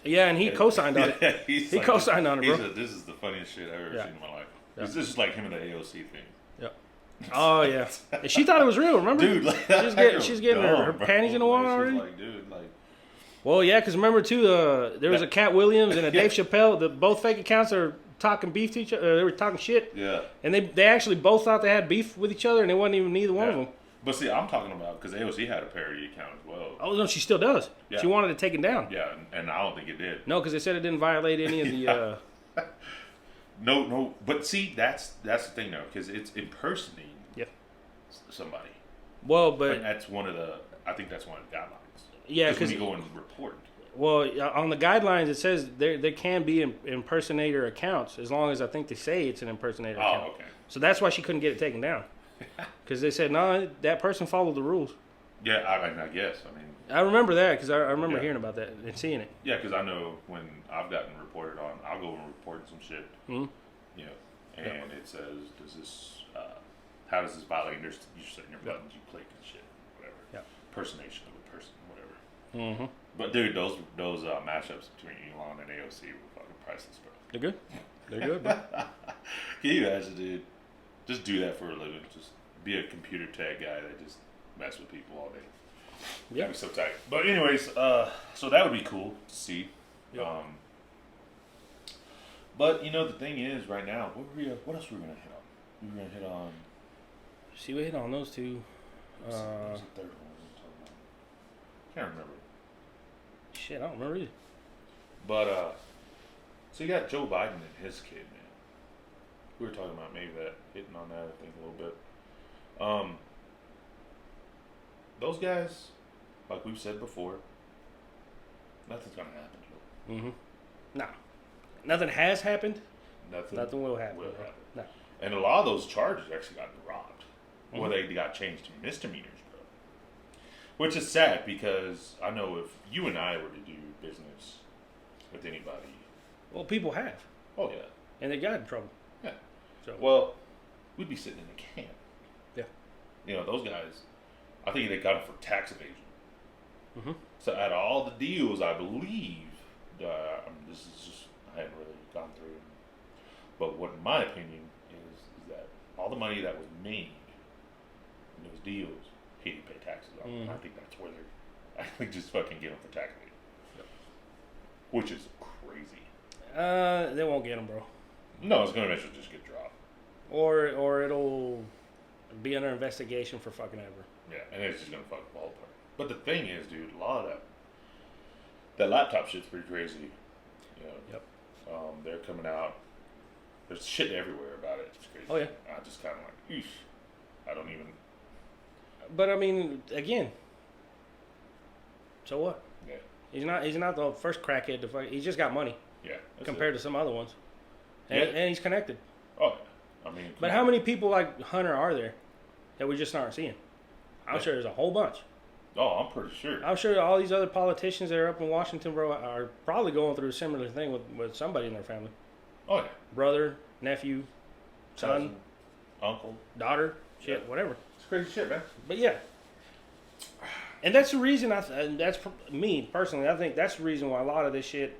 Yeah, and he co-signed on it. He co-signed on it, bro. Said, this is the funniest shit I've ever seen in my life. Yeah. This is like him and the AOC thing. Yep. Oh, yeah. And she thought it was real, remember? Dude, like, she's getting her panties in the water already. Like, dude, like. Well, yeah, because remember, too, there was a Cat Williams and a Dave Chappelle. Both fake accounts are talking beef to each other. They were talking shit. Yeah. And they actually both thought they had beef with each other, and it wasn't even neither one of them. But see, I'm talking about, because AOC had a parody account as well. Oh, no, she still does. Yeah. She wanted it taken down. Yeah, and I don't think it did. No, because they said it didn't violate any of the... No, but see, that's the thing, though, because it's impersonating somebody. Well, but that's one of the... I think that's one of the guidelines. Yeah, because when you go and report... Well, on the guidelines, it says there can be impersonator accounts as long as I think they say it's an impersonator account. Oh, okay. So that's why she couldn't get it taken down. Because they said, no, that person followed the rules. Yeah, I guess. I mean... I remember that because I remember hearing about that and seeing it. Yeah, because I know when I've gotten reported on, I'll go and report some shit. Mm-hmm. You know, and it says, how does this violate your setting your buttons, you click and shit, whatever. Yeah. Impersonation of a person, whatever. Mm-hmm. But dude, those mashups between Elon and AOC were fucking priceless, bro. They're good. They're good, bro. Can you imagine, dude? Just do that for a living. Just be a computer tech guy that just mess with people all day. Yeah. That'd be so tight. But anyways, so that would be cool to see. Yep. But you know the thing is, right now, what else were we gonna hit on? We were gonna hit on. See, we hit on those two. What's the third one we were talking about? Can't remember. Shit, I don't remember either. But so you got Joe Biden and his kid, man. We were talking about maybe hitting on that, I think, a little bit. Those guys, like we've said before, nothing's gonna happen to them. Mm-hmm. No. Nothing has happened. Nothing will happen. No. And a lot of those charges actually got dropped. Mm-hmm. Or they got changed to misdemeanors, bro. Which is sad because I know if you and I were to do business with anybody. Well, people have. Oh, yeah. And they got in trouble. Yeah. So. Well, we'd be sitting in a can. Yeah. You know, those guys, I think they got it for tax evasion. Mm-hmm. So out of all the deals, I believe, this is just, I haven't really gone through it. But what, in my opinion, is that all the money that was made in those deals, he didn't pay taxes on. Mm-hmm. I think that's where they just fucking get them for tax evasion. Yep. Which is crazy. They won't get them, bro. No, it's going to eventually just get dropped. Or it'll be under investigation for fucking ever. Yeah, and it's just going to fuck the whole part. But the thing is, dude, a lot of that laptop shit's pretty crazy. You know, yep. They're coming out. There's shit everywhere about it. It's crazy. Oh, yeah. I just kind of like, eesh. I don't even. But I mean, again. So what? Yeah. He's not the first crackhead to fuck. He's just got money. Yeah. Compared to some other ones. And he's connected. Oh, yeah. I mean. But how many people like Hunter are there that we just aren't seeing? I'm sure there's a whole bunch. Oh, I'm pretty sure. I'm sure all these other politicians that are up in Washington, bro, are probably going through a similar thing with somebody in their family. Oh, yeah. Brother, nephew, son, uncle, daughter, shit, whatever. It's crazy shit, man. But yeah. And that's the reason, and that's me personally, I think that's the reason why a lot of this shit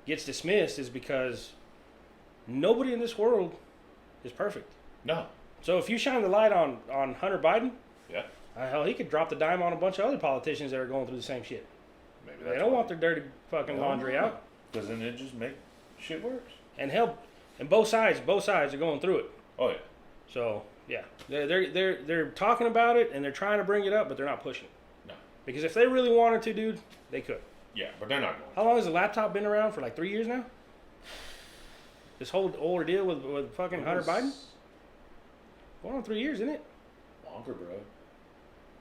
gets dismissed is because nobody in this world is perfect. No. So if you shine the light on Hunter Biden, Yeah. hell, he could drop the dime on a bunch of other politicians that are going through the same shit. Maybe that's They don't why. want their dirty fucking laundry out. Because then it just make shit worse. And hell, and both sides are going through it. Oh yeah. So yeah, they're talking about it and they're trying to bring it up, but they're not pushing it. No. Because if they really wanted to, dude, they could. Yeah, but they're not going. How long has the laptop been around for? Like 3 years now. This whole ordeal with fucking Hunter Biden. Going on 3 years, isn't it? Longer, bro.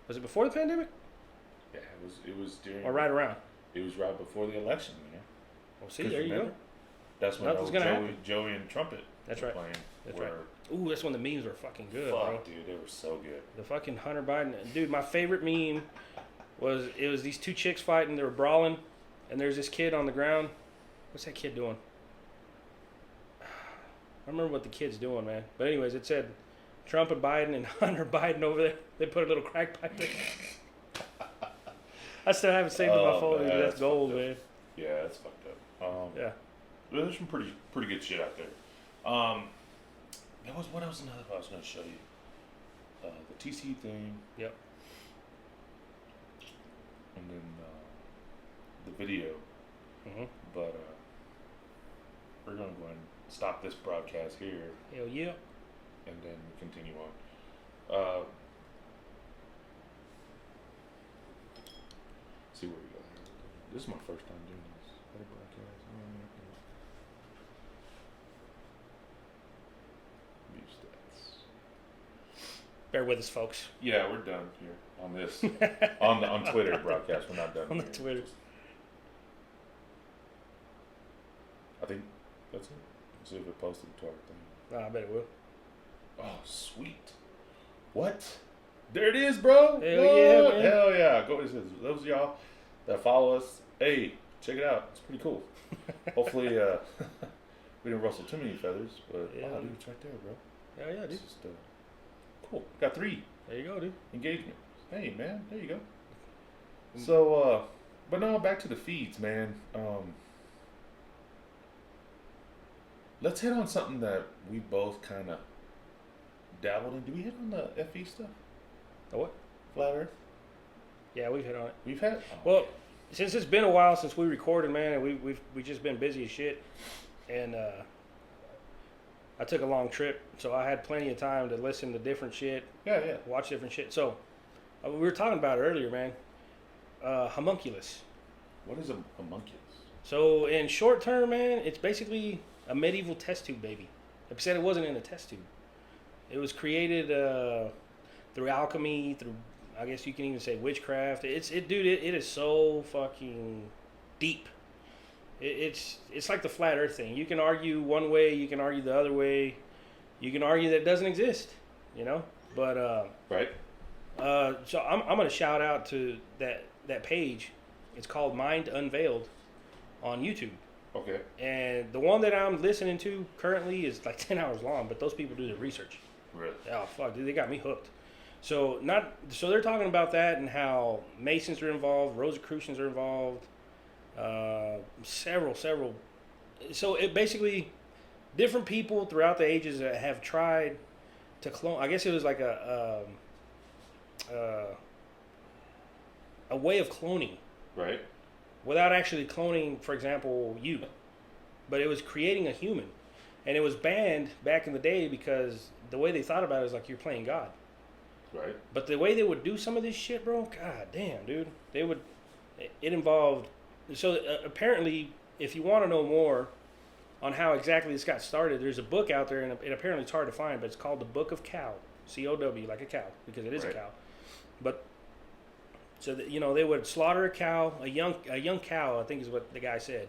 Was it before the pandemic? Yeah, it was during. Or right around? It was right before the election, man. Well, see, there you go. That's when Nothing's gonna happen. Joey and Trumpet. That's were right. Playing. That's right. Ooh, that's when the memes were fucking good, Fuck, bro. dude, they were so good. The fucking Hunter Biden, dude. My favorite meme was these two chicks fighting. They were brawling, and there's this kid on the ground. What's that kid doing? I don't remember what the kid's doing, man. But anyways, it said Trump and Biden and Hunter Biden over there. They put a little crack pipe there. I still haven't saved it in my phone. Man, That's gold, man. Yeah, that's fucked up. Yeah. There's some pretty good shit out there. There was what else? Another I was gonna show you. The TC thing. Yep. And then the video. Mhm. But we're gonna go ahead and stop this broadcast here, Hell yeah. and then continue on. See where we go. This is my first time doing this. What a broadcast. View stats. Bear with us, folks. Yeah, we're done here on this on Twitter broadcast. We're not done On the here. Twitter. I think that's it. Let's see if it posted to our thing. Nah, I bet it will. Oh, sweet. What? There it is, bro. Hell yeah, What? man. Hell yeah. Go. Those of y'all that follow us, hey, check it out. It's pretty cool. Hopefully, we didn't rustle too many feathers, but Yeah. wow, dude, it's right there, bro. Hell yeah, dude. It's just cool. Got 3 There you go, dude. engagement. Hey, man, there you go. So, but no, back to the feeds, man. Let's hit on something that we both kind of dabbled in. Do we hit on the FE stuff? The what? Flat Earth? Yeah, we've hit on it. We've had. Well, since it's been a while since we recorded, man, and we've just been busy as shit, and I took a long trip, so I had plenty of time to listen to different shit, yeah. watch different shit. So we were talking about it earlier, man. Homunculus. What is a homunculus? So in short term, man, it's basically a medieval test tube baby. Except it wasn't in a test tube. It was created through alchemy, through, I guess you can even say, witchcraft. It is so fucking deep. It's like the flat Earth thing. You can argue one way, you can argue the other way, you can argue that it doesn't exist, you know. But Right. so I'm gonna shout out to that page. It's called Mind Unveiled on YouTube. Okay. And the one that I'm listening to currently is like 10 hours long, but those people do their research. Really? Oh fuck, dude, they got me hooked. So they're talking about that and how Masons are involved, Rosicrucians are involved, several. So it basically different people throughout the ages that have tried to clone. I guess it was like a way of cloning. Right. Without actually cloning, for example, you. But it was creating a human. And it was banned back in the day because the way they thought about it is like you're playing God. Right. But the way they would do some of this shit, bro, god damn, dude. It involved, so apparently, if you want to know more on how exactly this got started, there's a book out there, and apparently it's hard to find, but it's called The Book of Cow. C-O-W, like a cow, because it is a cow. But so that, they would slaughter a cow, a young cow, I think is what the guy said.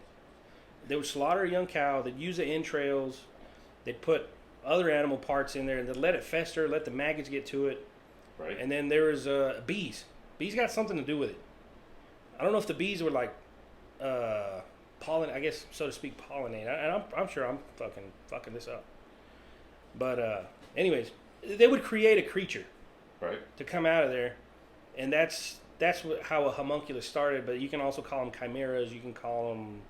They would slaughter a young cow. They'd use the entrails. They'd put other animal parts in there, and they'd let it fester, let the maggots get to it. Right. And then there was bees. Bees got something to do with it. I don't know if the bees were like pollen, I guess, so to speak, pollinate. And I'm sure I'm fucking this up. But anyways, they would create a creature. Right. To come out of there, and that's how a homunculus started. But you can also call them chimeras. You can call them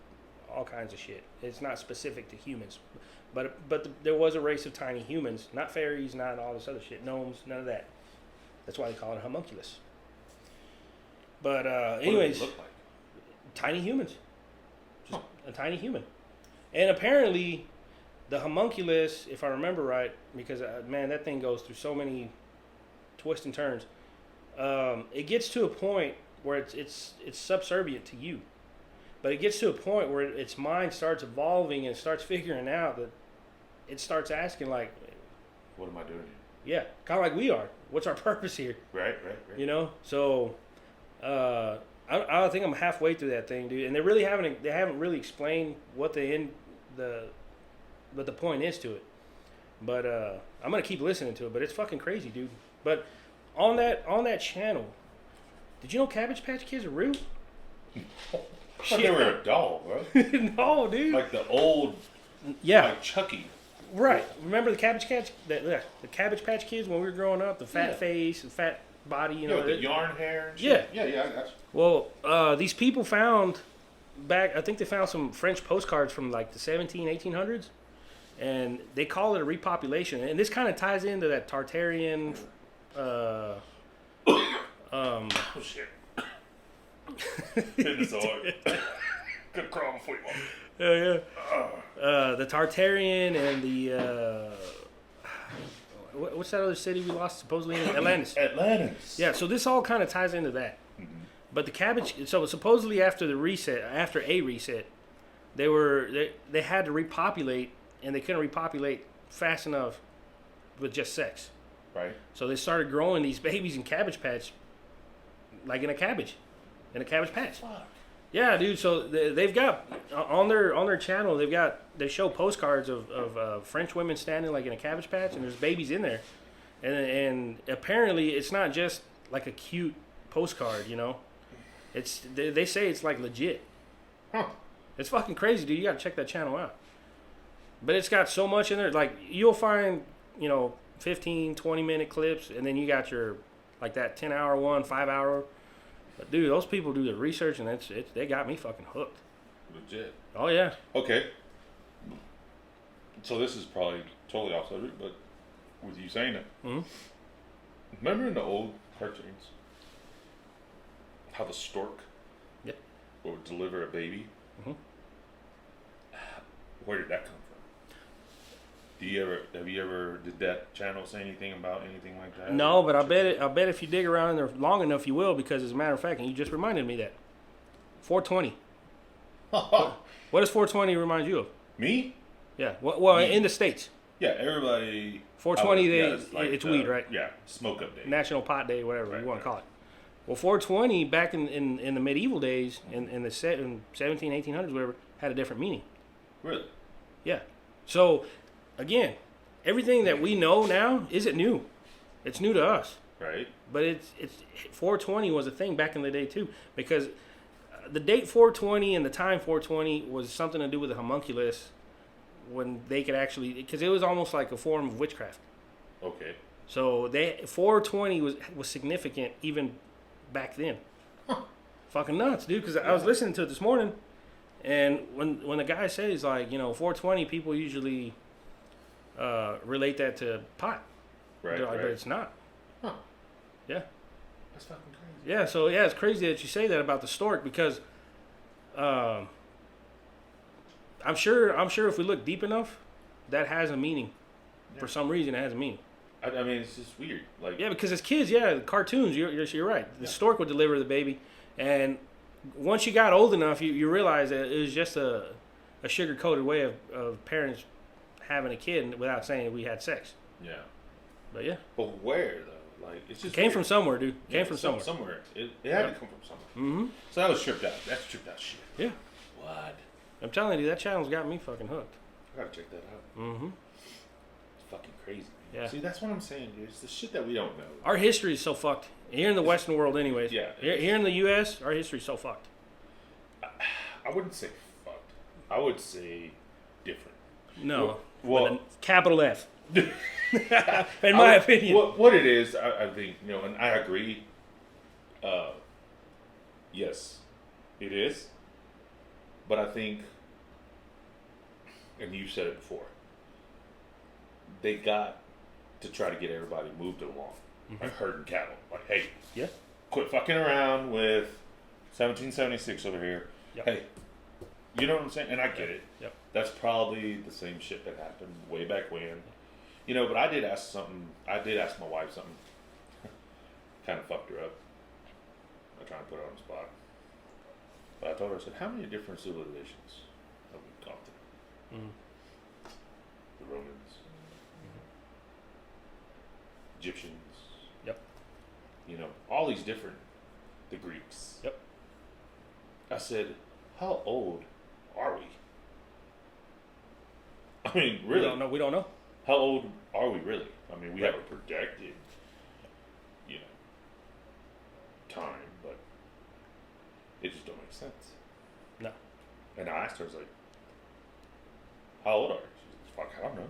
all kinds of shit. It's not specific to humans, but there was a race of tiny humans, not fairies, not all this other shit, gnomes, none of that. That's why they call it homunculus. But anyways, what do they look like? Tiny humans, just a tiny human, and apparently, the homunculus, if I remember right, because man, that thing goes through so many twists and turns. It gets to a point where it's subservient to you, but it gets to a point where its mind starts evolving and starts figuring out that it starts asking like, "What am I doing here?" Yeah, kind of like we are. What's our purpose here? Right. You know, so I think I'm halfway through that thing, dude, and they haven't really explained what the point is to it. But I'm gonna keep listening to it. But it's fucking crazy, dude. But on that channel, did you know Cabbage Patch Kids are real? I thought they were a doll, bro. No, dude. Like the old, like Chucky. Right. Remember the Cabbage Patch, the Cabbage Patch Kids when we were growing up? The fat face, the fat body, you know. With the yarn hair. And shit. Yeah. Yeah. I got you. Well, these people found back. I think they found some French postcards from like the 1800s, and they call it a repopulation. And this kind of ties into that Tartarian. Oh shit. Hit this hard. Good crawl before you walk. Yeah. The Tartarian and the what's that other city we lost supposedly in Atlantis? Atlantis. Yeah, so this all kind of ties into that. Mm-hmm. But the cabbage, so supposedly after a reset, they had to repopulate, and they couldn't repopulate fast enough with just sex. Right. So they started growing these babies in Cabbage Patch, like in a cabbage patch. Fuck. Yeah, dude. So they've got on their channel, they show postcards of French women standing like in a cabbage patch, and there's babies in there, and apparently it's not just like a cute postcard, you know. They say it's like legit. Huh. It's fucking crazy, dude. You gotta check that channel out. But it's got so much in there. Like you'll find, 15, 20-minute clips, and then you got your like that 10-hour one, 5-hour. But dude, those people do the research, and they got me fucking hooked. Legit. Oh yeah. Okay. So this is probably totally off subject, but with you saying it, remember in the old cartoons how the stork would deliver a baby? Mm-hmm. Where did that come from? Did that channel say anything about anything like that? No, but I bet if you dig around in there long enough, you will, because as a matter of fact, and you just reminded me that 420. What does 420 remind you of? Me? Yeah. Well, Me. in the States. Yeah, everybody. 420, it's weed, right? Yeah, smoke up day. National Pot Day, whatever you want to call it. Well, 420 back in the medieval days, in the 17, 1800s, whatever, had a different meaning. Really? Yeah. So, again, everything that we know now isn't new. It's new to us. Right. But it's 420 was a thing back in the day too, because the date 420 and the time 420 was something to do with the homunculus, when they could actually, because it was almost like a form of witchcraft. Okay. So 420 was significant even back then. Huh. Fucking nuts, dude. Because I was listening to it this morning, and when the guy says 420, people usually relate that to pot. Right. But it's not. Huh. Yeah. That's fucking crazy. Yeah. So it's crazy that you say that about the stork, because I'm sure if we look deep enough, that has a meaning. Yeah. For some reason, it has a meaning. I mean, it's just weird. Like, yeah, because as kids, cartoons, you're right. The stork would deliver the baby, and once you got old enough, you realize that it was just a sugar-coated way of parents having a kid without saying we had sex. Yeah. But yeah. But where though? Like, it's just came from somewhere, dude. Came from somewhere. Somewhere. It had to come from somewhere. Mm-hmm. So that was tripped out. That's tripped out shit. Yeah. What? I'm telling you, that channel's got me fucking hooked. I gotta check that out. Mm-hmm. It's fucking crazy. Yeah. See, that's what I'm saying, dude. It's the shit that we don't know. Our history is so fucked. Here in the Western world, anyways. Yeah. Here in the U.S., our history's so fucked. I wouldn't say fucked. I would say different. No. Well, capital F. In my opinion. What it is, I think, and I agree. Yes, it is. But I think and you said it before, they got to try to get everybody moved along, like herding cattle. Like, hey, quit fucking around with 1776 over here. Yep. Hey, you know what I'm saying? And I get it. Yep. That's probably the same shit that happened way back when. You know, but I did ask my wife something. Kind of fucked her up. I'm trying to put her on the spot. But I told her, I said, how many different civilizations have we gone through? The Romans. Egyptians. Yep. You know, all these different, the Greeks. Yep. I said, how old are we? I mean, really? We don't know. How old are we really? I mean, we have a projected, you know, time, but it just don't make sense. No. And I asked her, I was like, how old are you? She said, fuck, I don't know.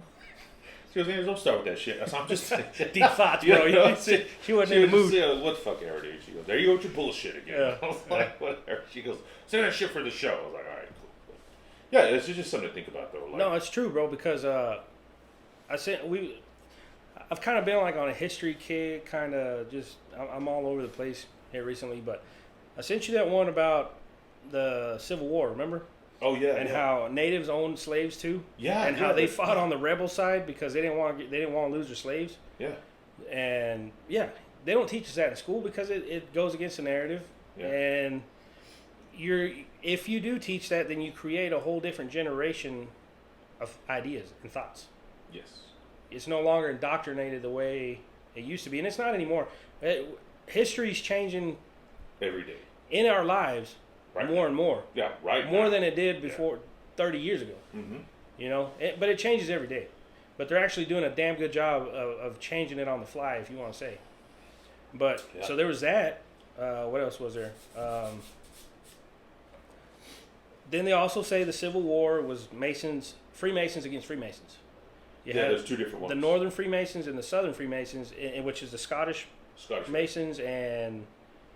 She goes, man, don't start with that shit. I said, I'm just deep thoughts, bro. She wasn't in the mood. What the fuck, Rnd? She goes, there you go with your bullshit again. Yeah. I was like, whatever. She goes, say that shit for the show. I was like, all right, cool. Yeah, it's just something to think about, though. Like, no, it's true, bro, because I've kind of been like on a history kick, kind of just, I'm all over the place here recently, but I sent you that one about the Civil War, remember? Oh yeah, and how natives owned slaves too. Yeah, and how they fought on the rebel side because they didn't want to lose their slaves. Yeah, and yeah, they don't teach us that in school because it goes against the narrative. Yeah. And if you do teach that, then you create a whole different generation of ideas and thoughts. Yes, it's no longer indoctrinated the way it used to be, and it's not anymore. History's changing every day in our lives. Right. More and more. Yeah, right. More than it did before 30 years ago. Mm-hmm. You know, but it changes every day. But they're actually doing a damn good job of changing it on the fly, if you want to say. But, so there was that. What else was there? Then they also say the Civil War was Freemasons against Freemasons. There's two different ones. The Northern Freemasons and the Southern Freemasons, which is the Scottish Masons and...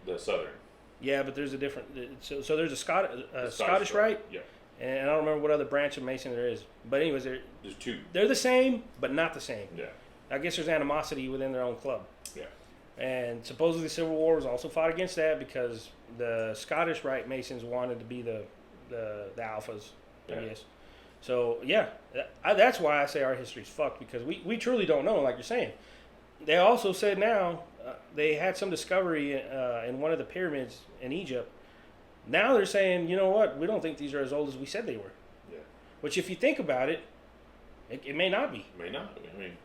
the Southern. Yeah, but there's a different. So there's a Scottish Rite. Yeah. And I don't remember what other branch of Mason there is. But anyways, there's two. They're the same, but not the same. Yeah. I guess there's animosity within their own club. Yeah. And supposedly the Civil War was also fought against that because the Scottish Rite Masons wanted to be the alphas, I guess. So yeah, that's why I say our history's fucked because we truly don't know, like you're saying. They also said now. They had some discovery in one of the pyramids in Egypt. Now they're saying, you know what? We don't think these are as old as we said they were. Yeah. Which, if you think about it, it may not be. It may not be. I mean,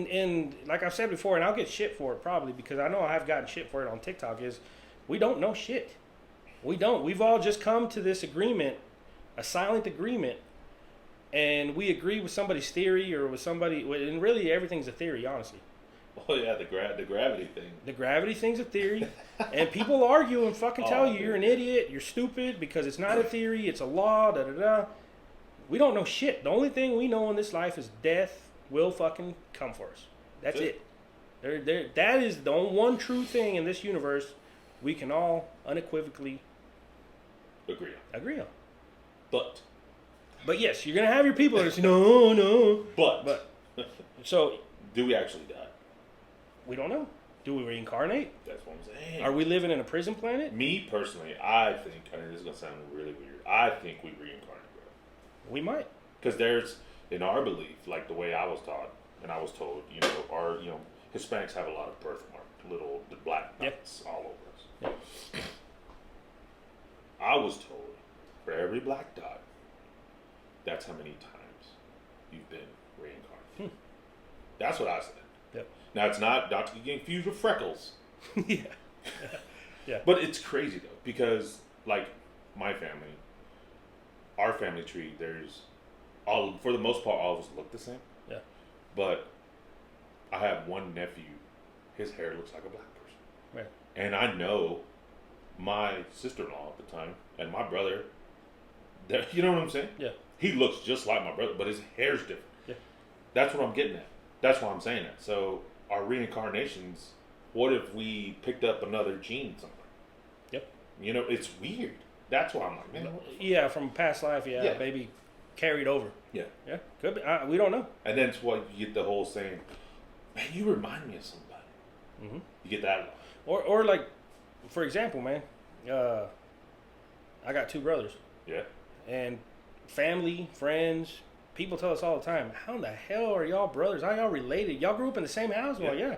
in like I've said before, and I'll get shit for it probably because I know I've gotten shit for it on TikTok. Is we don't know shit. We don't. We've all just come to this agreement, a silent agreement, and we agree with somebody's theory or with somebody. And really, everything's a theory, honestly. Oh yeah, the gravity thing. The gravity thing's a theory, and people argue and fucking tell you you're an idiot, you're stupid because it's not a theory, it's a law. Da da da. We don't know shit. The only thing we know in this life is death will fucking come for us. That's it. That is the one true thing in this universe we can all unequivocally agree on. But yes, you're gonna have your people that say no. But so do we actually die? We don't know. Do we reincarnate? That's what I'm saying. Are we living in a prison planet? Me personally, I think, I mean, this is going to sound really weird. I think we reincarnate, bro. We might. Because there's, in our belief, like the way I was taught, and I was told, Hispanics have a lot of birthmark, the black dots all over us. Yep. I was told, for every black dot, that's how many times you've been reincarnated. That's what I said. Yep. Now, it's not to get confused with freckles. Yeah. But it's crazy, though, because, like, my family, our family tree, for the most part, all of us look the same. Yeah. But I have one nephew, his hair looks like a black person. Right. And I know my sister-in-law at the time, and my brother, you know what I'm saying? Yeah. He looks just like my brother, but his hair's different. Yeah. That's what I'm getting at. That's why I'm saying that. So our reincarnations, what if we picked up another gene somewhere? Yep. It's weird. That's why I'm like, man. Yeah, from past life, maybe carried over. Yeah. Yeah, could be. We don't know. And then it's what you get the whole saying, man, you remind me of somebody. Mm-hmm. You get that a lot. Or like, for example, man, I got two brothers. Yeah. And family, friends, people tell us all the time, how in the hell are y'all brothers? How y'all related? Y'all grew up in the same house? Well, yeah.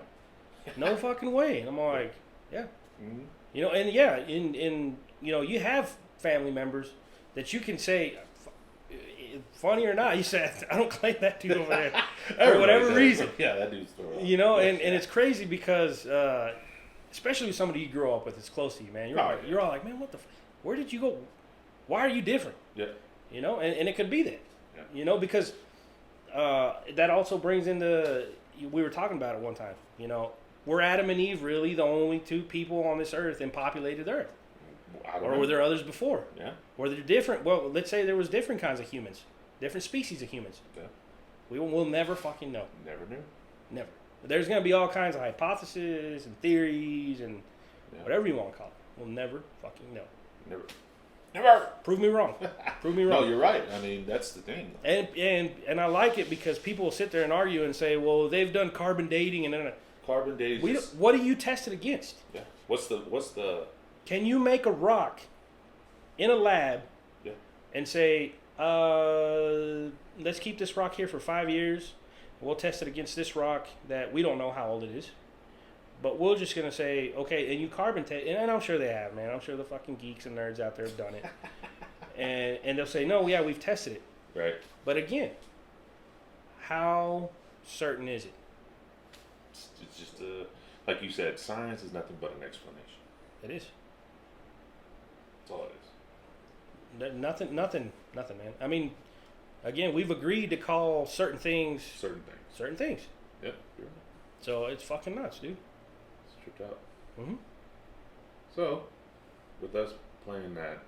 No fucking way. And I'm like, yeah. Mm-hmm. You know, and yeah, in you know, you have family members that you can say, funny or not, you said, I don't claim that dude over there. For whatever reason. Yeah, that dude's throwing. You know, and it's crazy because, especially with somebody you grow up with that's close to you, man. You're all like, man, what the where did you go? Why are you different? Yeah. You know, and it could be that. Yeah. You know, because that also brings into, we were talking about it one time, you know, were Adam and Eve really the only two people on this earth and populated the earth? Or were there others before? Yeah. Were there different, well, let's say there was different kinds of humans, different species of humans. Yeah. We'll never fucking know. Never knew. Never. But there's going to be all kinds of hypotheses and theories and whatever you want to call it. We'll never fucking know. Never. Never. Prove me wrong. Prove me wrong. No, you're right. I mean, that's the thing. And I like it because people will sit there and argue and say, well, they've done carbon dating and then Carbon dating. What do you test it against? Yeah. What's the? Can you make a rock in a lab and say, let's keep this rock here for 5 years. We'll test it against this rock that we don't know how old it is. But we're just going to say, okay, and you carbon test, and I'm sure they have, man. I'm sure the fucking geeks and nerds out there have done it. and they'll say, no, yeah, we've tested it. Right. But again, how certain is it? It's just, like you said, science is nothing but an explanation. It is. That's all it is. Nothing, man. I mean, again, we've agreed to call certain things. Certain things. Yep. You're right. So it's fucking nuts, dude. It's tripped out. Mm-hmm. So, with us playing that,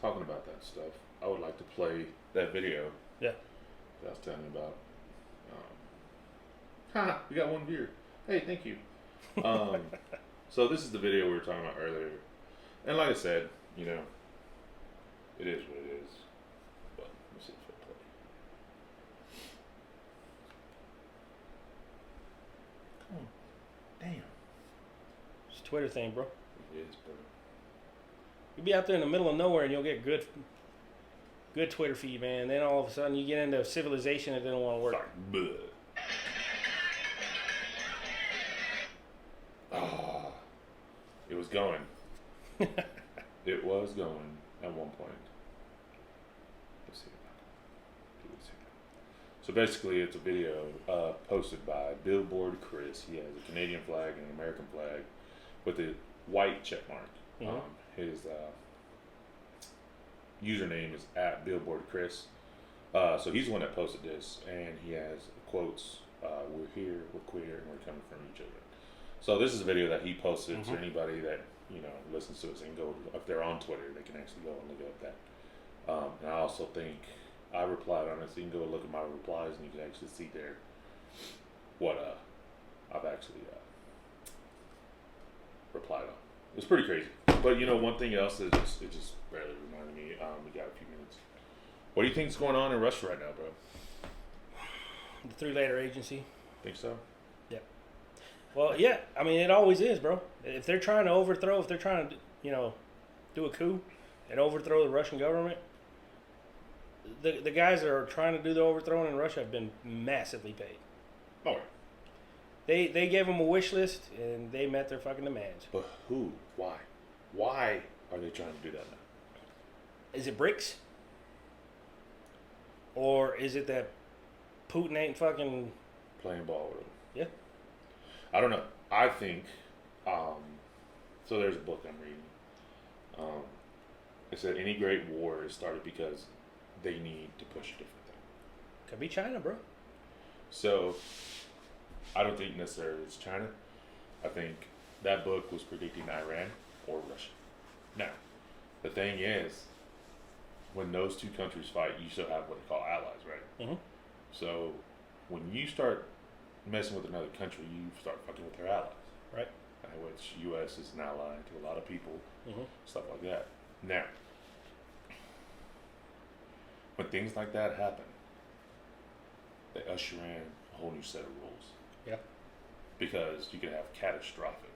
talking about that stuff, I would like to play that video. Yeah. That I was telling you about. We got one viewer. Hey, thank you. So this is the video we were talking about earlier. And like I said, you know, it is what it is. But let me see if I play. Come on. Damn. It's a Twitter thing, bro. It is, bro. You'll be out there in the middle of nowhere and you'll get good Twitter feed, man. Then all of a sudden you get into civilization that didn't want to work. Sorry. It was going. It was going at one point. Let's see. So basically, it's a video posted by Billboard Chris. He has a Canadian flag and an American flag with a white check mark. Mm-hmm. His username is @BillboardChris. So he's the one that posted this, and he has quotes. We're here, we're queer, and we're coming from each other. So this is a video that he posted. Mm-hmm. So anybody that listens to us and go, if they're on Twitter, they can actually go and look at that. And I also think I replied on it, so you can go look at my replies and you can actually see there what I've actually replied on. It's pretty crazy. But one thing else is it just barely reminded me. We got a few minutes. What do you think's going on in Russia right now, bro? The three-letter agency. Think so? Yeah. Well, yeah. I mean, it always is, bro. If they're trying to overthrow, if they're trying to, do a coup and overthrow the Russian government, the guys that are trying to do the overthrowing in Russia have been massively paid. Oh. They gave them a wish list and they met their fucking demands. But who? Why? Why are they trying to do that now? Is it BRICS? Or is it that Putin ain't fucking playing ball with them? Yeah. I don't know. I think, so there's a book I'm reading. It said any great war is started because they need to push a different thing. Could be China, bro. So, I don't think necessarily it's China. I think that book was predicting Iran or Russia. Now, the thing is, when those two countries fight, you still have what they call allies, right? Mm-hmm. So, when you start messing with another country, you start fucking with their allies. Right. Which U.S. is an ally to a lot of people, mm-hmm. stuff like that. Now, when things like that happen, they usher in a whole new set of rules. Yeah. Because you could have catastrophic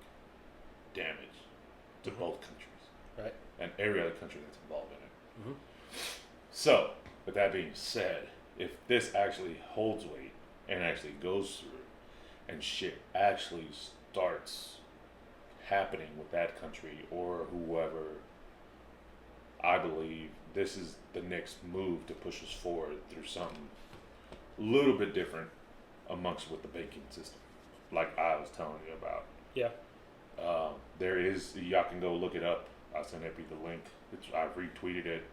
damage to both countries. Right. And every other country that's involved in it. Mm-hmm. So, with that being said, if this actually holds weight and actually goes through and shit actually starts happening with that country or whoever, I believe this is the next move to push us forward through something a little bit different amongst with the banking system, like I was telling you about. Yeah. There is, y'all can go look it up. I'll send you the link. I've retweeted it.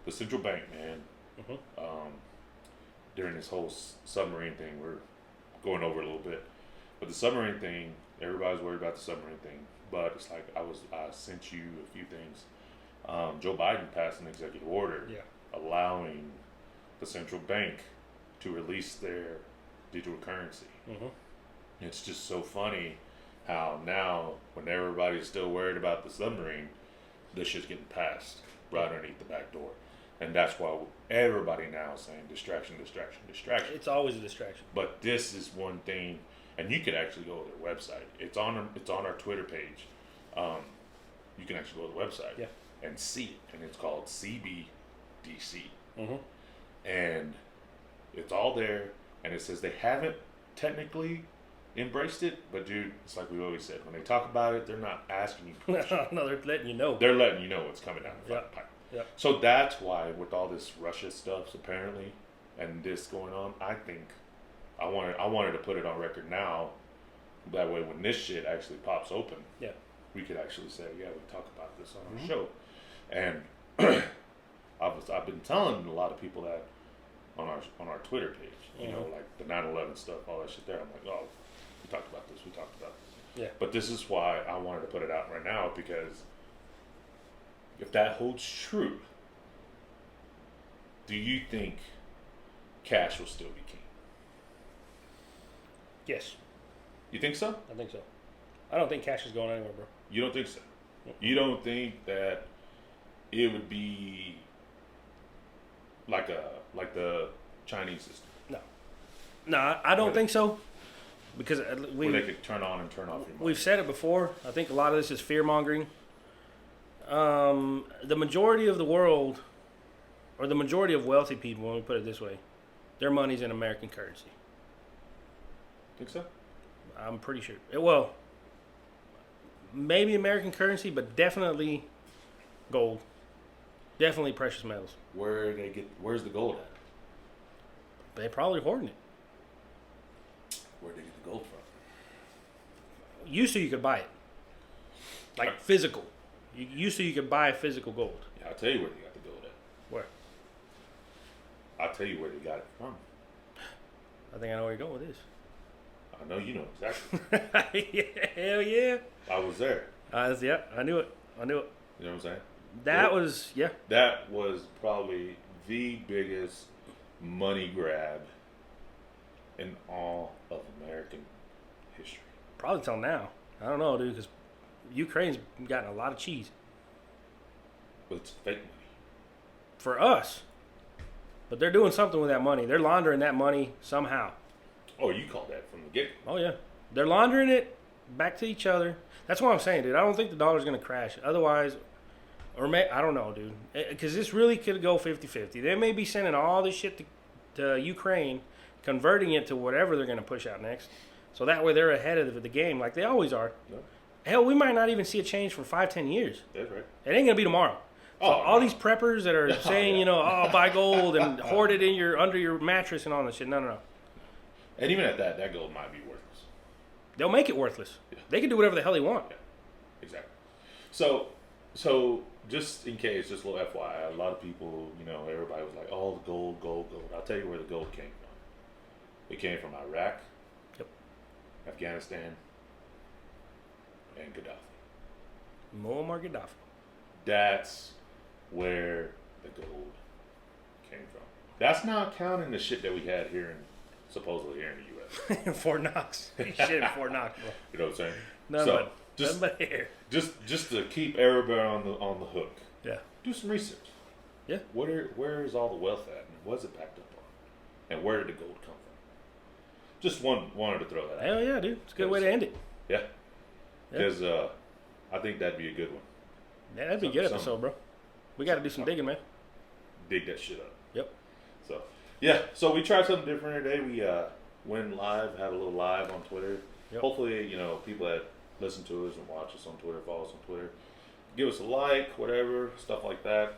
The central bank, man, during this whole submarine thing, we're going over it a little bit. But the submarine thing, everybody's worried about the submarine thing. But it's like I sent you a few things. Joe Biden passed an executive order allowing the central bank to release their digital currency. Mm-hmm. It's just so funny how now, when everybody's still worried about the submarine, this shit's getting passed right underneath the back door. And that's why everybody now is saying distraction, distraction, distraction. It's always a distraction. But this is one thing, and you could actually go to their website. It's on our Twitter page. You can actually go to the website and see it, and it's called CBDC. Mm-hmm. And it's all there, and it says they haven't technically embraced it, but dude, it's like we always said, when they talk about it, they're not asking you. No, they're letting you know. They're letting you know what's coming down the pipe. Yeah. So that's why, with all this Russia stuff apparently, and this going on, I think I wanted to put it on record now. That way, when this shit actually pops open, we could actually say, we talk about this on our show. And I've been telling a lot of people that on our Twitter page, you know, like the 9/11 stuff, all that shit there. I'm like, oh, we talked about this. Yeah. But this is why I wanted to put it out right now, because if that holds true, do you think cash will still be king? Yes. You think so? I think so. I don't think cash is going anywhere, bro. You don't think so? You don't think that it would be like the Chinese system? No, I don't think so. Because where they could turn on and turn off your money. We've said it before. I think a lot of this is fear mongering. The majority of the world, or the majority of wealthy people, when we put it this way, their money's in American currency. Think so? I'm pretty sure. Well, maybe American currency, but definitely gold. Definitely precious metals. Where's the gold at? They're probably hoarding it. Where'd they get the gold from? Used to you could buy it. Like physical. Used to you could buy physical gold. Yeah, I'll tell you where they got the gold at. Where? I'll tell you where they got it from. I think I know where you're going with this. I know you know exactly. Yeah, hell yeah. I was there. Yeah, I knew it. You know what I'm saying? That was probably the biggest money grab in all of American history. Probably till now. I don't know, dude, because Ukraine's gotten a lot of cheese. But it's fake money. For us. But they're doing something with that money. They're laundering that money somehow. Oh, you called that from the get-go. Oh, yeah. They're laundering it back to each other. That's what I'm saying, dude. I don't think the dollar's going to crash. Otherwise, I don't know, dude. Because this really could go 50-50. They may be sending all this shit to Ukraine, converting it to whatever they're going to push out next. So that way they're ahead of the game like they always are. No. Hell, we might not even see a change for 5-10 years. That's right. It ain't going to be tomorrow. So all these preppers that are saying, buy gold and hoard it under your mattress and all that shit. No. And even at that gold might be worthless. They'll make it worthless. Yeah. They can do whatever the hell they want. Yeah, exactly. So just in case, just a little FYI, a lot of people, everybody was like, oh, the gold. I'll tell you where the gold came from. It came from Iraq, Afghanistan, and Gaddafi. Muammar Gaddafi. That's where the gold came from. That's not counting the shit that we had supposedly here in the U.S. Fort Knox. Shit in Fort Knox, bro. You know what I'm saying? Nothing but here. Just to keep everybody on the hook. Yeah. Do some research. Yeah. Where is all the wealth at, and what's it packed up on, and where did the gold come from? just wanted to throw that out. Hell yeah, dude. It's a good way to end it. Yeah. Because I think that'd be a good one. Yeah, that'd be a good episode, bro. We got to do some digging, man. Dig that shit up. Yep. So, yeah. So we tried something different today. We went live, had a little live on Twitter. Yep. Hopefully, you know, people that listen to us and watch us on Twitter, follow us on Twitter, give us a like, whatever, stuff like that.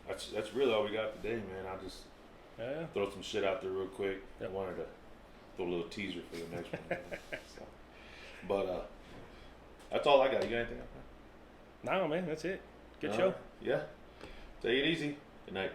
That's really all we got today, man. I just throw some shit out there real quick. Yep. I wanted to throw a little teaser for the next one. So, but that's all I got. You got anything else, man? No, man, that's it. Good show. Yeah. Take it easy. Good night.